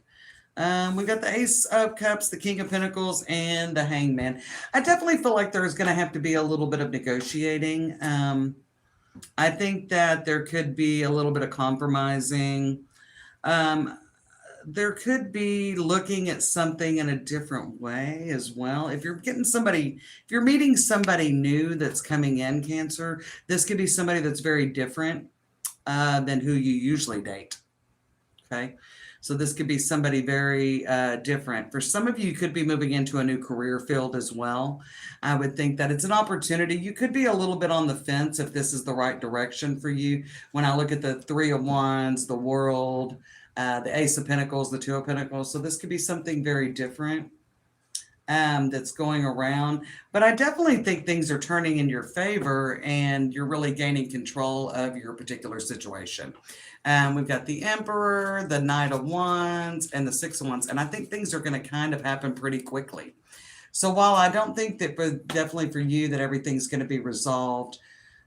We got the Ace of Cups, the King of Pentacles, and the Hangman. I definitely feel like there's going to have to be a little bit of negotiating. I think that there could be a little bit of compromising. There could be looking at something in a different way as well. If you're meeting somebody new that's coming in, Cancer, this could be somebody that's very different than who you usually date. Okay. So this could be somebody very different. For some of you, you could be moving into a new career field as well. I would think that it's an opportunity. You could be a little bit on the fence if this is the right direction for you. When I look at the 3 of Wands, the World, the Ace of Pentacles, the 2 of Pentacles. So this could be something very different that's going around. But I definitely think things are turning in your favor and you're really gaining control of your particular situation. We've got the Emperor, the Knight of Wands, and the 6 of Wands. And I think things are going to kind of happen pretty quickly. So while I don't think that definitely for you that everything's going to be resolved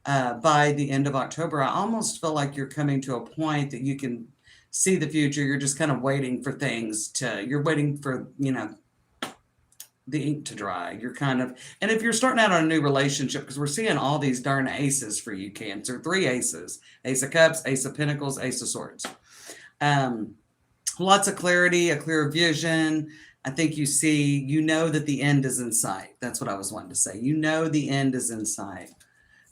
by the end of October, I almost feel like you're coming to a point that you can see the future. You're just kind of waiting for you're waiting for, the ink to dry. You're kind of, and if you're starting out on a new relationship, because we're seeing all these darn aces for you, Cancer, 3 aces, Ace of Cups, Ace of Pentacles, Ace of Swords. Lots of clarity, a clear vision. I think you know that the end is in sight. That's what I was wanting to say. You know the end is in sight.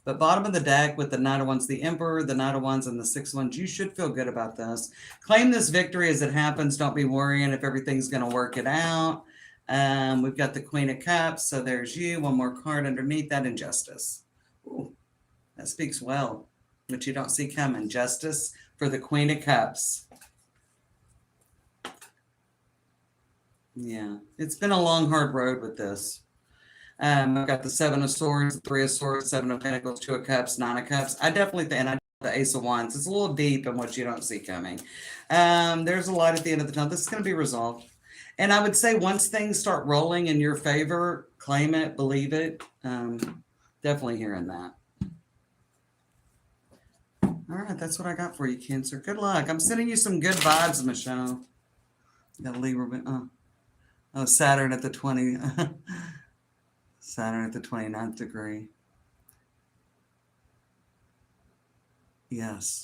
But bottom of the deck with the Knight of Wands, the Emperor, the Knight of Wands, and the 6 of Wands, you should feel good about this. Claim this victory as it happens. Don't be worrying if everything's going to work it out. We've got the Queen of Cups. So there's you. One more card underneath that, Injustice. Ooh, that speaks well, which you don't see coming. Justice for the Queen of Cups. Yeah, it's been a long, hard road with this. I've got the 7 of Swords, 3 of Swords, 7 of Pentacles, 2 of Cups, 9 of Cups. I definitely think, and the Ace of Wands. It's a little deep in what you don't see coming. There's a light at the end of the tunnel. This is going to be resolved. And I would say once things start rolling in your favor, claim it, believe it. Definitely hearing that. All right, that's what I got for you, Cancer. Good luck. I'm sending you some good vibes, Michelle. Got Libra. Oh, Saturn at the 20. Saturn at the 29th degree. Yes.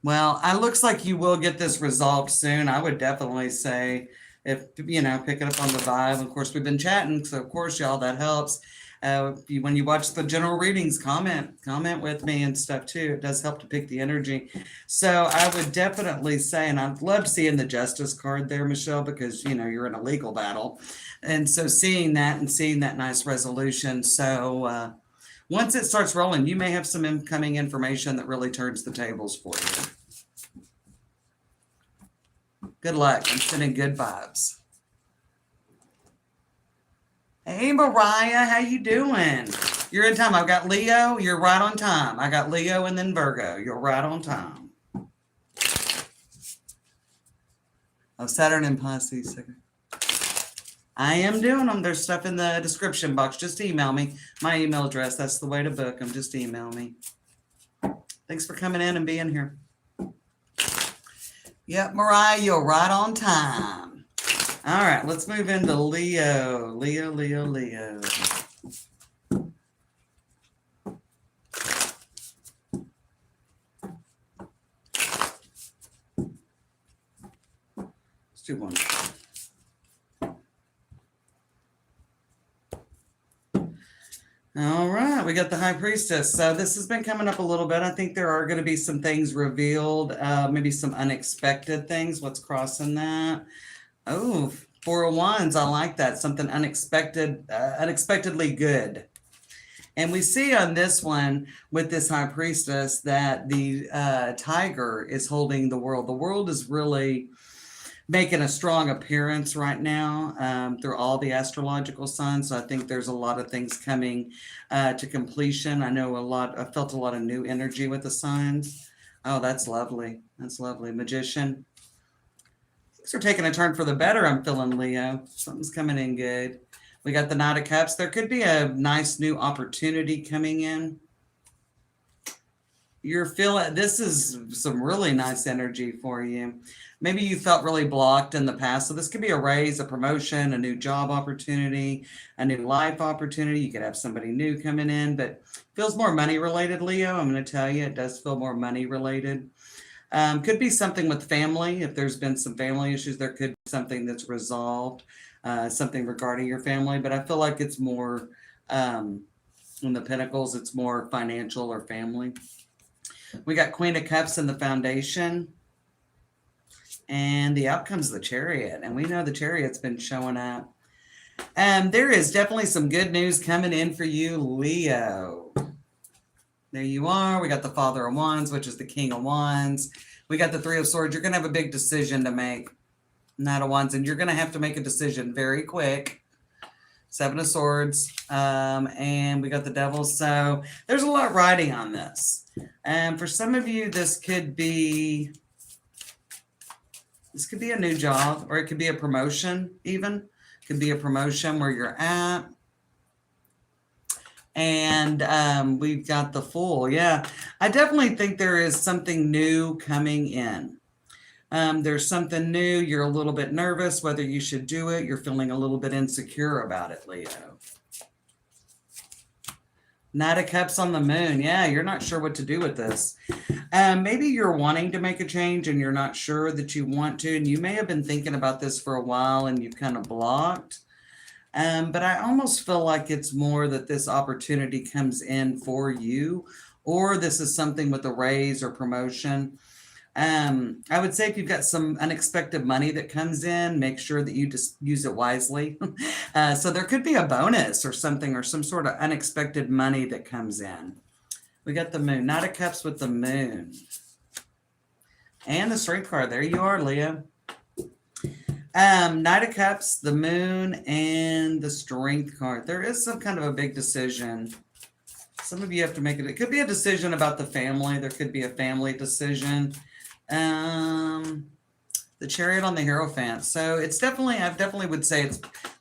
Well, it looks like you will get this resolved soon. I would definitely say, if pick it up on the vibe. Of course, we've been chatting, so of course, y'all, that helps. When you watch the general readings, comment with me and stuff too. It does help to pick the energy. So I would definitely say, and I've loved seeing the Justice card there, Michelle, because you're in a legal battle, and so seeing that nice resolution. So once it starts rolling, you may have some incoming information that really turns the tables for you. Good luck. I'm sending good vibes. Hey, Mariah, how you doing? You're in time. I've got Leo. You're right on time. I got Leo and then Virgo. You're right on time. Oh, Saturn and Pisces. I am doing them. There's stuff in the description box. Just email me. My email address. That's the way to book them. Just email me. Thanks for coming in and being here. Yep, Mariah, you're right on time. All right, let's move into Leo. Leo. Let's do one. All right, we got the High Priestess. So this has been coming up a little bit. I think there are going to be some things revealed, maybe some unexpected things. What's crossing that? Oh, 4 of Wands. I like that. Something unexpected, unexpectedly good. And we see on this one with this high priestess that the tiger is holding the world. The world is really making a strong appearance right now through all the astrological signs. So I think there's a lot of things coming to completion. I felt a lot of new energy with the signs. Oh, that's lovely. That's lovely. Magician. Things are taking a turn for the better, I'm feeling, Leo. Something's coming in good. We got the Knight of Cups. There could be a nice new opportunity coming in. You're feeling, this is some really nice energy for you. Maybe you felt really blocked in the past. So this could be a raise, a promotion, a new job opportunity, a new life opportunity. You could have somebody new coming in, but feels more money related, Leo. I'm going to tell you, it does feel more money related. Could be something with family. If there's been some family issues, there could be something that's resolved, something regarding your family. But I feel like it's more, in the Pentacles, it's more financial or family. We got Queen of Cups in the foundation. And the outcome's the Chariot. And we know the Chariot's been showing up. There is definitely some good news coming in for you, Leo. There you are. We got the Father of Wands, which is the King of Wands. We got the Three of Swords. You're going to have a big decision to make. Knight of Wands. And you're going to have to make a decision very quick. Seven of Swords. And we got the Devil. So there's a lot riding on this. And for some of you, this could be a new job, or it could be a promotion even. It could be a promotion where you're at. And we've got the Fool. Yeah, I definitely think there is something new coming in. There's something new. You're a little bit nervous whether you should do it. You're feeling a little bit insecure about it, Leo. Knight of Cups on the Moon. Yeah, you're not sure what to do with this. Maybe you're wanting to make a change and you're not sure that you want to. And you may have been thinking about this for a while and you've kind of blocked. But I almost feel like it's more that this opportunity comes in for you. Or this is something with a raise or promotion. I would say if you've got some unexpected money that comes in, make sure that you just use it wisely. So there could be a bonus or something, or some sort of unexpected money that comes in. We got the Moon. Knight of Cups with the Moon. And the Strength card. There you are, Leo. Knight of Cups, the Moon, and the Strength card. There is some kind of a big decision. Some of you have to make it. It could be a decision about the family. There could be a family decision. The Chariot on the Hierophant. So it's definitely, I definitely would say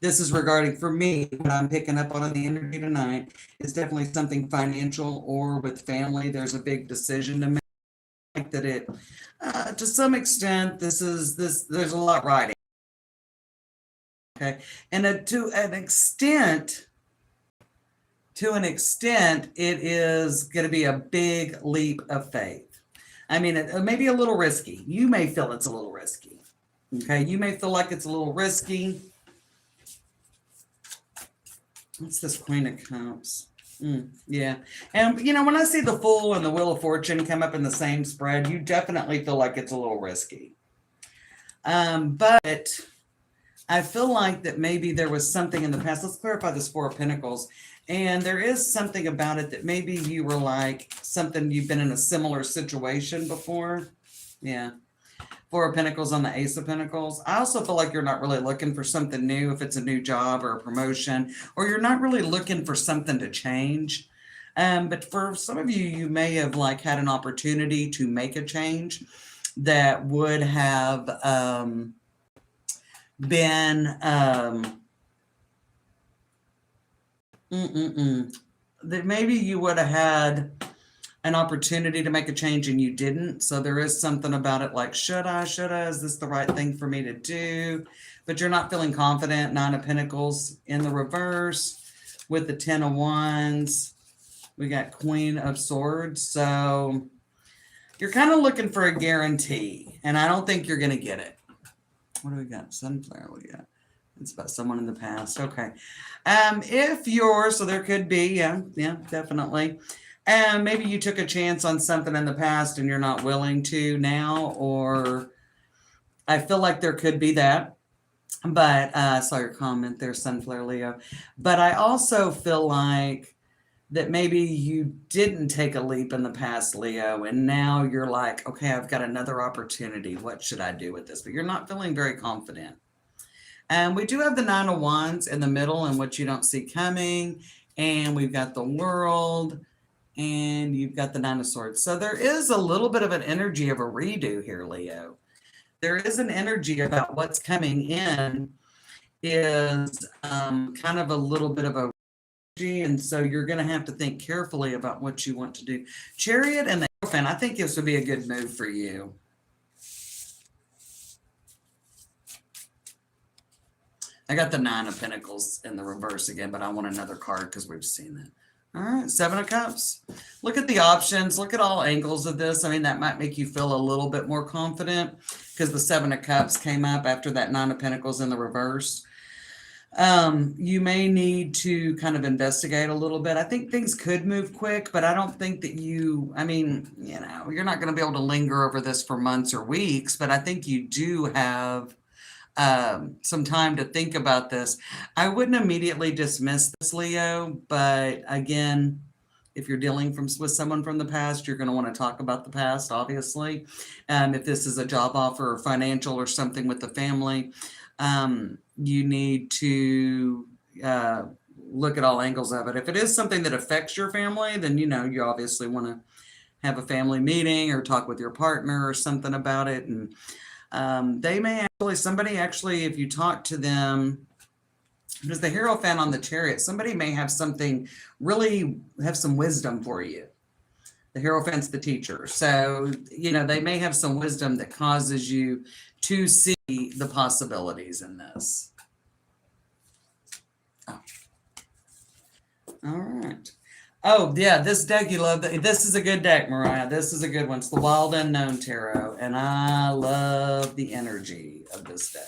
this is regarding, for me, what I'm picking up on the energy tonight is definitely something financial or with family. There's a big decision to make that it, to some extent, there's a lot riding. Okay. And to an extent, it is going to be a big leap of faith. I mean, it may be a little risky. You may feel it's a little risky. Okay, you may feel like it's a little risky. What's this Queen of Cups? Yeah. And, you know, when I see the Fool and the Wheel of Fortune come up in the same spread, you definitely feel like it's a little risky. But I feel like that maybe there was something in the past. Let's clarify this Four of Pentacles. And there is something about it that maybe you were like something, you've been in a similar situation before. Yeah. Four of Pentacles on the Ace of Pentacles. I also feel like you're not really looking for something new, if it's a new job or a promotion, or you're not really looking for something to change. But for some of you, you may have like had an opportunity to make a change that would have been that maybe you would have had an opportunity to make a change and you didn't. So there is something about it like, should I, is this the right thing for me to do? But you're not feeling confident. Nine of Pentacles in the reverse with the Ten of Wands. We got Queen of Swords. So you're kind of looking for a guarantee, and I don't think you're going to get it. What do we got? Sunflower. What do we got? It's about someone in the past. Okay. So there could be, yeah, definitely. Maybe you took a chance on something in the past and you're not willing to now, or I feel like there could be that. But I saw your comment there, Sunflower Leo. But I also feel like that maybe you didn't take a leap in the past, Leo, and now you're like, okay, I've got another opportunity. What should I do with this? But you're not feeling very confident. And we do have the Nine of Wands in the middle and what you don't see coming. And we've got the World and you've got the Nine of Swords. So there is a little bit of an energy of a redo here, Leo. There is an energy about what's coming in is kind of a little bit of a and so you're going to have to think carefully about what you want to do. Chariot and the Hierophant, I think this would be a good move for you. I got the Nine of Pentacles in the reverse again, but I want another card because we've seen that. All right, Seven of Cups. Look at the options. Look at all angles of this. I mean, that might make you feel a little bit more confident because the Seven of Cups came up after that Nine of Pentacles in the reverse. You may need to kind of investigate a little bit. I think things could move quick, but I don't think that you're not going to be able to linger over this for months or weeks, but I think you do have some time to think about this. I wouldn't immediately dismiss this, Leo, but again, if you're dealing with someone from the past, you're going to want to talk about the past, obviously. If this is a job offer or financial or something with the family, you need to look at all angles of it. If it is something that affects your family, then you obviously want to have a family meeting or talk with your partner or something about it. And somebody actually, if you talk to them, because the Hierophant on the Chariot, somebody may have something really have some wisdom for you. The Hierophant's the teacher. So, they may have some wisdom that causes you to see the possibilities in this. Oh. All right. Oh, yeah, this deck you love. This is a good deck, Mariah. This is a good one. It's the Wild Unknown Tarot, and I love the energy of this deck.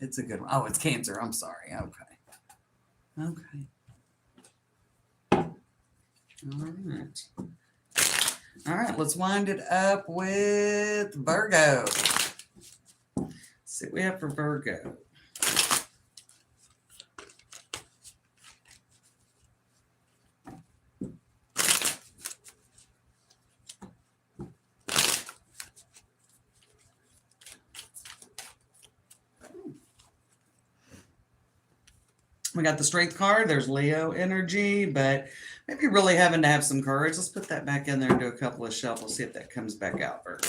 It's a good one. Oh, it's Cancer. I'm sorry. Okay. All right. All right, let's wind it up with Virgo. Let's see what we have for Virgo. We got the Strength card. There's Leo energy, but maybe really having to have some courage. Let's put that back in there and do a couple of shuffles, see if that comes back out, Virgo.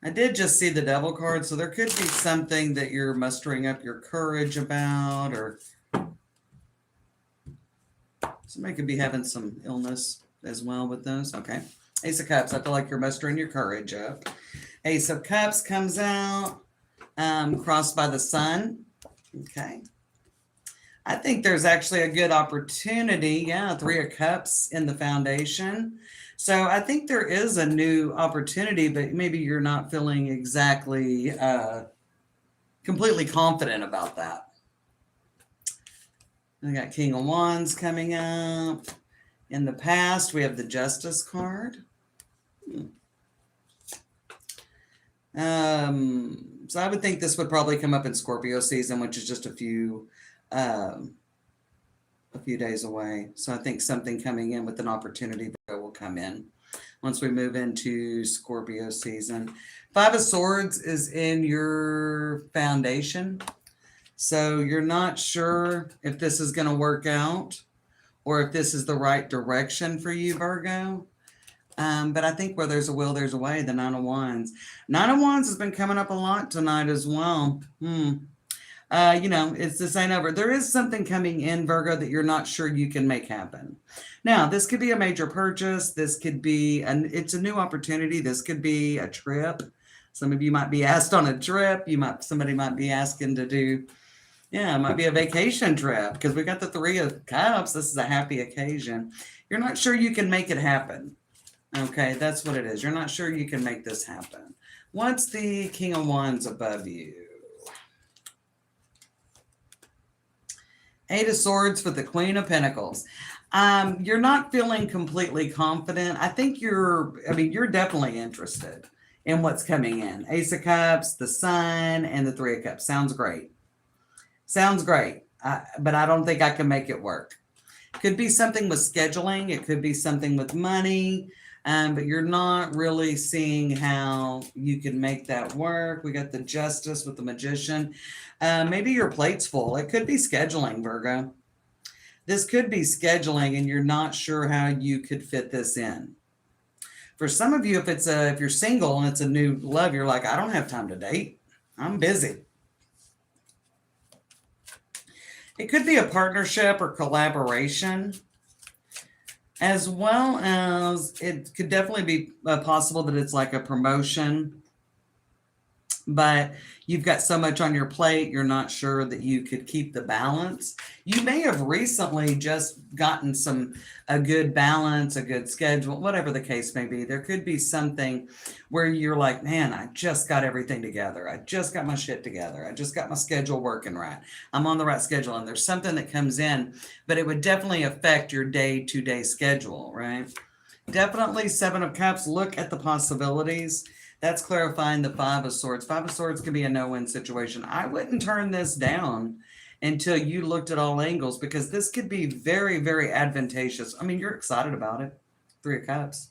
I did just see the Devil card, so there could be something that you're mustering up your courage about, or somebody could be having some illness as well with those. Okay. Ace of Cups. I feel like you're mustering your courage up. Ace of Cups comes out, crossed by the Sun. Okay. I think there's actually a good opportunity. Yeah, Three of Cups in the foundation. So I think there is a new opportunity, but maybe you're not feeling exactly completely confident about that. We got King of Wands coming up. In the past, we have the Justice card. So I would think this would probably come up in Scorpio season, which is just a few days away. So I think something coming in with an opportunity will come in once we move into Scorpio season. Five of Swords is in your foundation. So you're not sure if this is going to work out or if this is the right direction for you, Virgo. But I think where there's a will, there's a way. The Nine of Wands. Nine of Wands has been coming up a lot tonight as well. This ain't over. There is something coming in, Virgo, that you're not sure you can make happen. Now, this could be a major purchase. This could be, it's a new opportunity. This could be a trip. Some of you might be asked on a trip. Somebody might be asking to do, it might be a vacation trip because we got the Three of Cups. This is a happy occasion. You're not sure you can make it happen. Okay, that's what it is. You're not sure you can make this happen. What's the King of Wands above you? Eight of Swords for the Queen of Pentacles. You're not feeling completely confident. I think you're definitely interested in what's coming in. Ace of Cups, the Sun, and the Three of Cups. Sounds great. But I don't think I can make it work. Could be something with scheduling. It could be something with money. But you're not really seeing how you can make that work. We got the Justice with the Magician. Maybe your plate's full. It could be scheduling, Virgo. This could be scheduling and you're not sure how you could fit this in. For some of you, if you're single and it's a new love, you're like, I don't have time to date. I'm busy. It could be a partnership or collaboration, as well as it could definitely be possible that it's like a promotion, but you've got so much on your plate, you're not sure that you could keep the balance. You may have recently just gotten a good balance, a good schedule, whatever the case may be. There could be something where you're like, man, I just got everything together. I just got my shit together. I just got my schedule working right. I'm on the right schedule. And there's something that comes in, but it would definitely affect your day-to-day schedule, right? Definitely Seven of Cups. Look at the possibilities. That's clarifying the Five of Swords. Five of Swords can be a no-win situation. I wouldn't turn this down until you looked at all angles, because this could be very, very advantageous. I mean, you're excited about it. Three of Cups.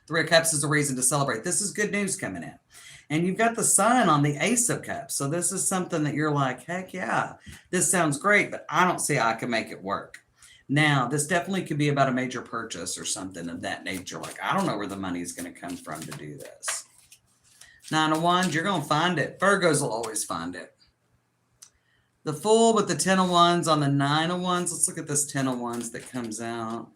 Three of Cups is a reason to celebrate. This is good news coming in. And you've got the Sun on the Ace of Cups. So this is something that you're like, heck yeah, this sounds great, but I don't see how I can make it work. Now, this definitely could be about a major purchase or something of that nature. Like, I don't know where the money's going to come from to do this. Nine of Wands, you're going to find it. Virgos will always find it. The Fool with the Ten of Wands on the Nine of Wands. Let's look at this Ten of Wands that comes out.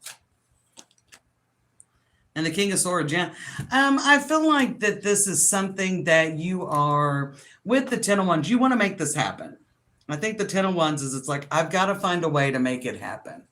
And the King of Swords, yeah. I feel like that this is something that you are, with the Ten of Wands, you want to make this happen. I think the Ten of Wands is, it's like, I've got to find a way to make it happen.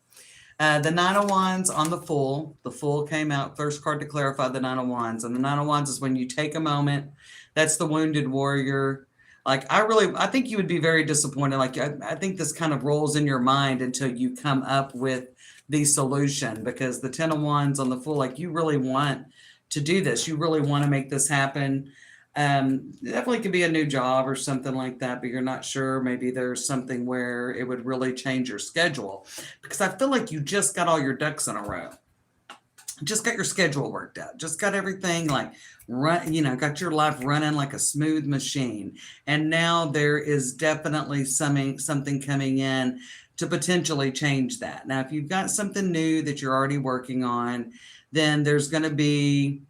The Nine of Wands on the Fool. The Fool came out, first card to clarify the Nine of Wands. And the Nine of Wands is when you take a moment. That's the wounded warrior. Like, I think you would be very disappointed. Like, I think this kind of rolls in your mind until you come up with the solution, because the Ten of Wands on the Fool, like, you really want to do this. You really want to make this happen. It definitely could be a new job or something like that, but you're not sure. Maybe there's something where it would really change your schedule, because I feel like you just got all your ducks in a row. Just got your schedule worked out. Just got everything like got your life running like a smooth machine. And now there is definitely something coming in to potentially change that. Now, if you've got something new that you're already working on, then there's going to be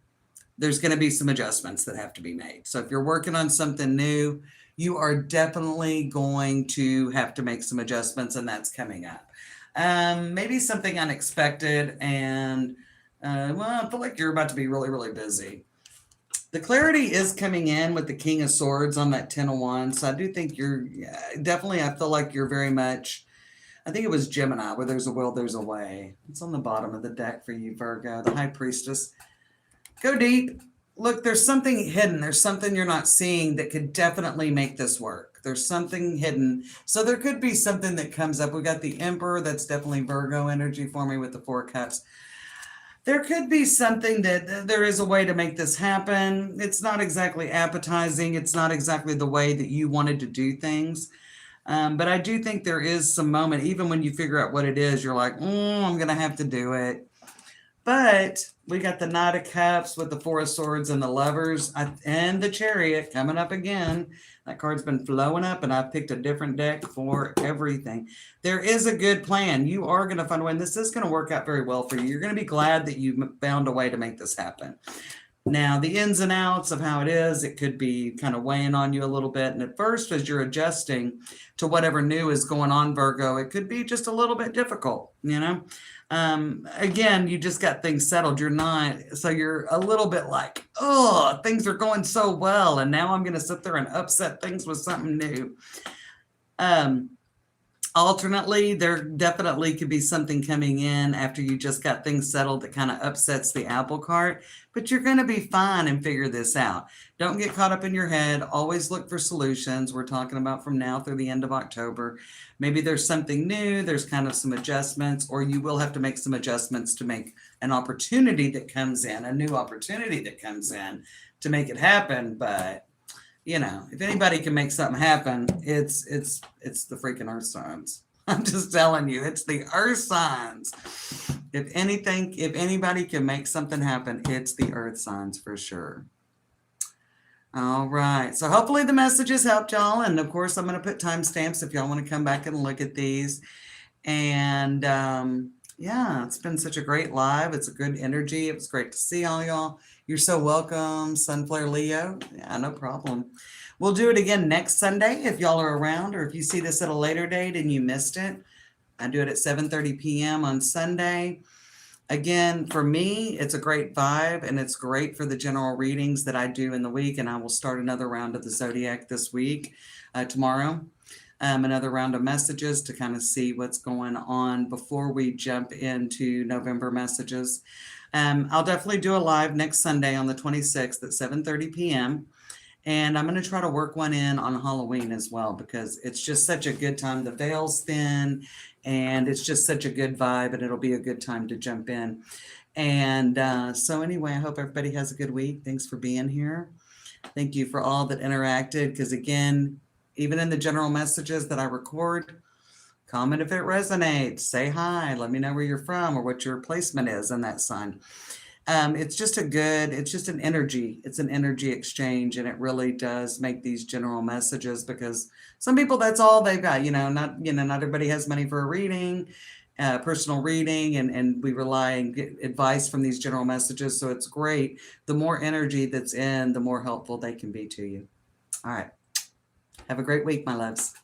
some adjustments that have to be made. So if you're working on something new, you are definitely going to have to make some adjustments, and that's coming up. Maybe something unexpected, and I feel like you're about to be really, really busy. The clarity is coming in with the King of Swords on that Ten of Wands. So I do think I feel like you're very much, I think it was Gemini, where there's a will, there's a way. It's on the bottom of the deck for you, Virgo, the High Priestess. Go deep. Look, there's something hidden. There's something you're not seeing that could definitely make this work. There's something hidden. So there could be something that comes up. We got the Emperor. That's definitely Virgo energy for me with the Four Cups. There could be something that there is a way to make this happen. It's not exactly appetizing. It's not exactly the way that you wanted to do things. But I do think there is some moment, even when you figure out what it is, you're like, I'm going to have to do it. But we got the Knight of Cups with the Four of Swords and the Lovers and the Chariot coming up again. That card's been flowing up, and I've picked a different deck for everything. There is a good plan. You are going to find a way, and this is going to work out very well for you. You're going to be glad that you found a way to make this happen. Now, the ins and outs of how it is, it could be kind of weighing on you a little bit. And at first, as you're adjusting to whatever new is going on, Virgo, it could be just a little bit difficult, Again, you just got things settled. You're a little bit like, oh, things are going so well, and now I'm going to sit there and upset things with something new. Alternately, there definitely could be something coming in after you just got things settled that kind of upsets the apple cart, but you're going to be fine and figure this out. Don't get caught up in your head. Always look for solutions. We're talking about from now through the end of October. Maybe there's something new. There's kind of some adjustments, or you will have to make some adjustments to make an opportunity that comes in, a new opportunity that comes in to make it happen. But if anybody can make something happen, it's the freaking earth signs. I'm just telling you, it's the earth signs. If anything, if anybody can make something happen, it's the earth signs for sure. All right. So hopefully the messages helped y'all. And of course, I'm going to put timestamps if y'all want to come back and look at these. And yeah, it's been such a great live. It's a good energy. It was great to see all y'all. You're so welcome, Sunflare Leo. Yeah, no problem. We'll do it again next Sunday if y'all are around, or if you see this at a later date and you missed it. I do it at 7:30 p.m. on Sunday. Again, for me, it's a great vibe, and it's great for the general readings that I do in the week. And I will start another round of the Zodiac this week, tomorrow. Another round of messages to kind of see what's going on before we jump into November messages. I'll definitely do a live next Sunday on the 26th at 7:30 p.m. And I'm going to try to work one in on Halloween as well, because it's just such a good time. The veil's thin, and it's just such a good vibe, and it'll be a good time to jump in. And so anyway, I hope everybody has a good week. Thanks for being here. Thank you for all that interacted, because again, even in the general messages that I record, comment if it resonates, say hi, let me know where you're from or what your placement is in that sign. It's just an energy. It's an energy exchange, and it really does make these general messages, because some people, that's all they've got. Not everybody has money for a reading, personal reading, and we rely and get advice from these general messages. So it's great. The more energy that's in, the more helpful they can be to you. All right. Have a great week, my loves.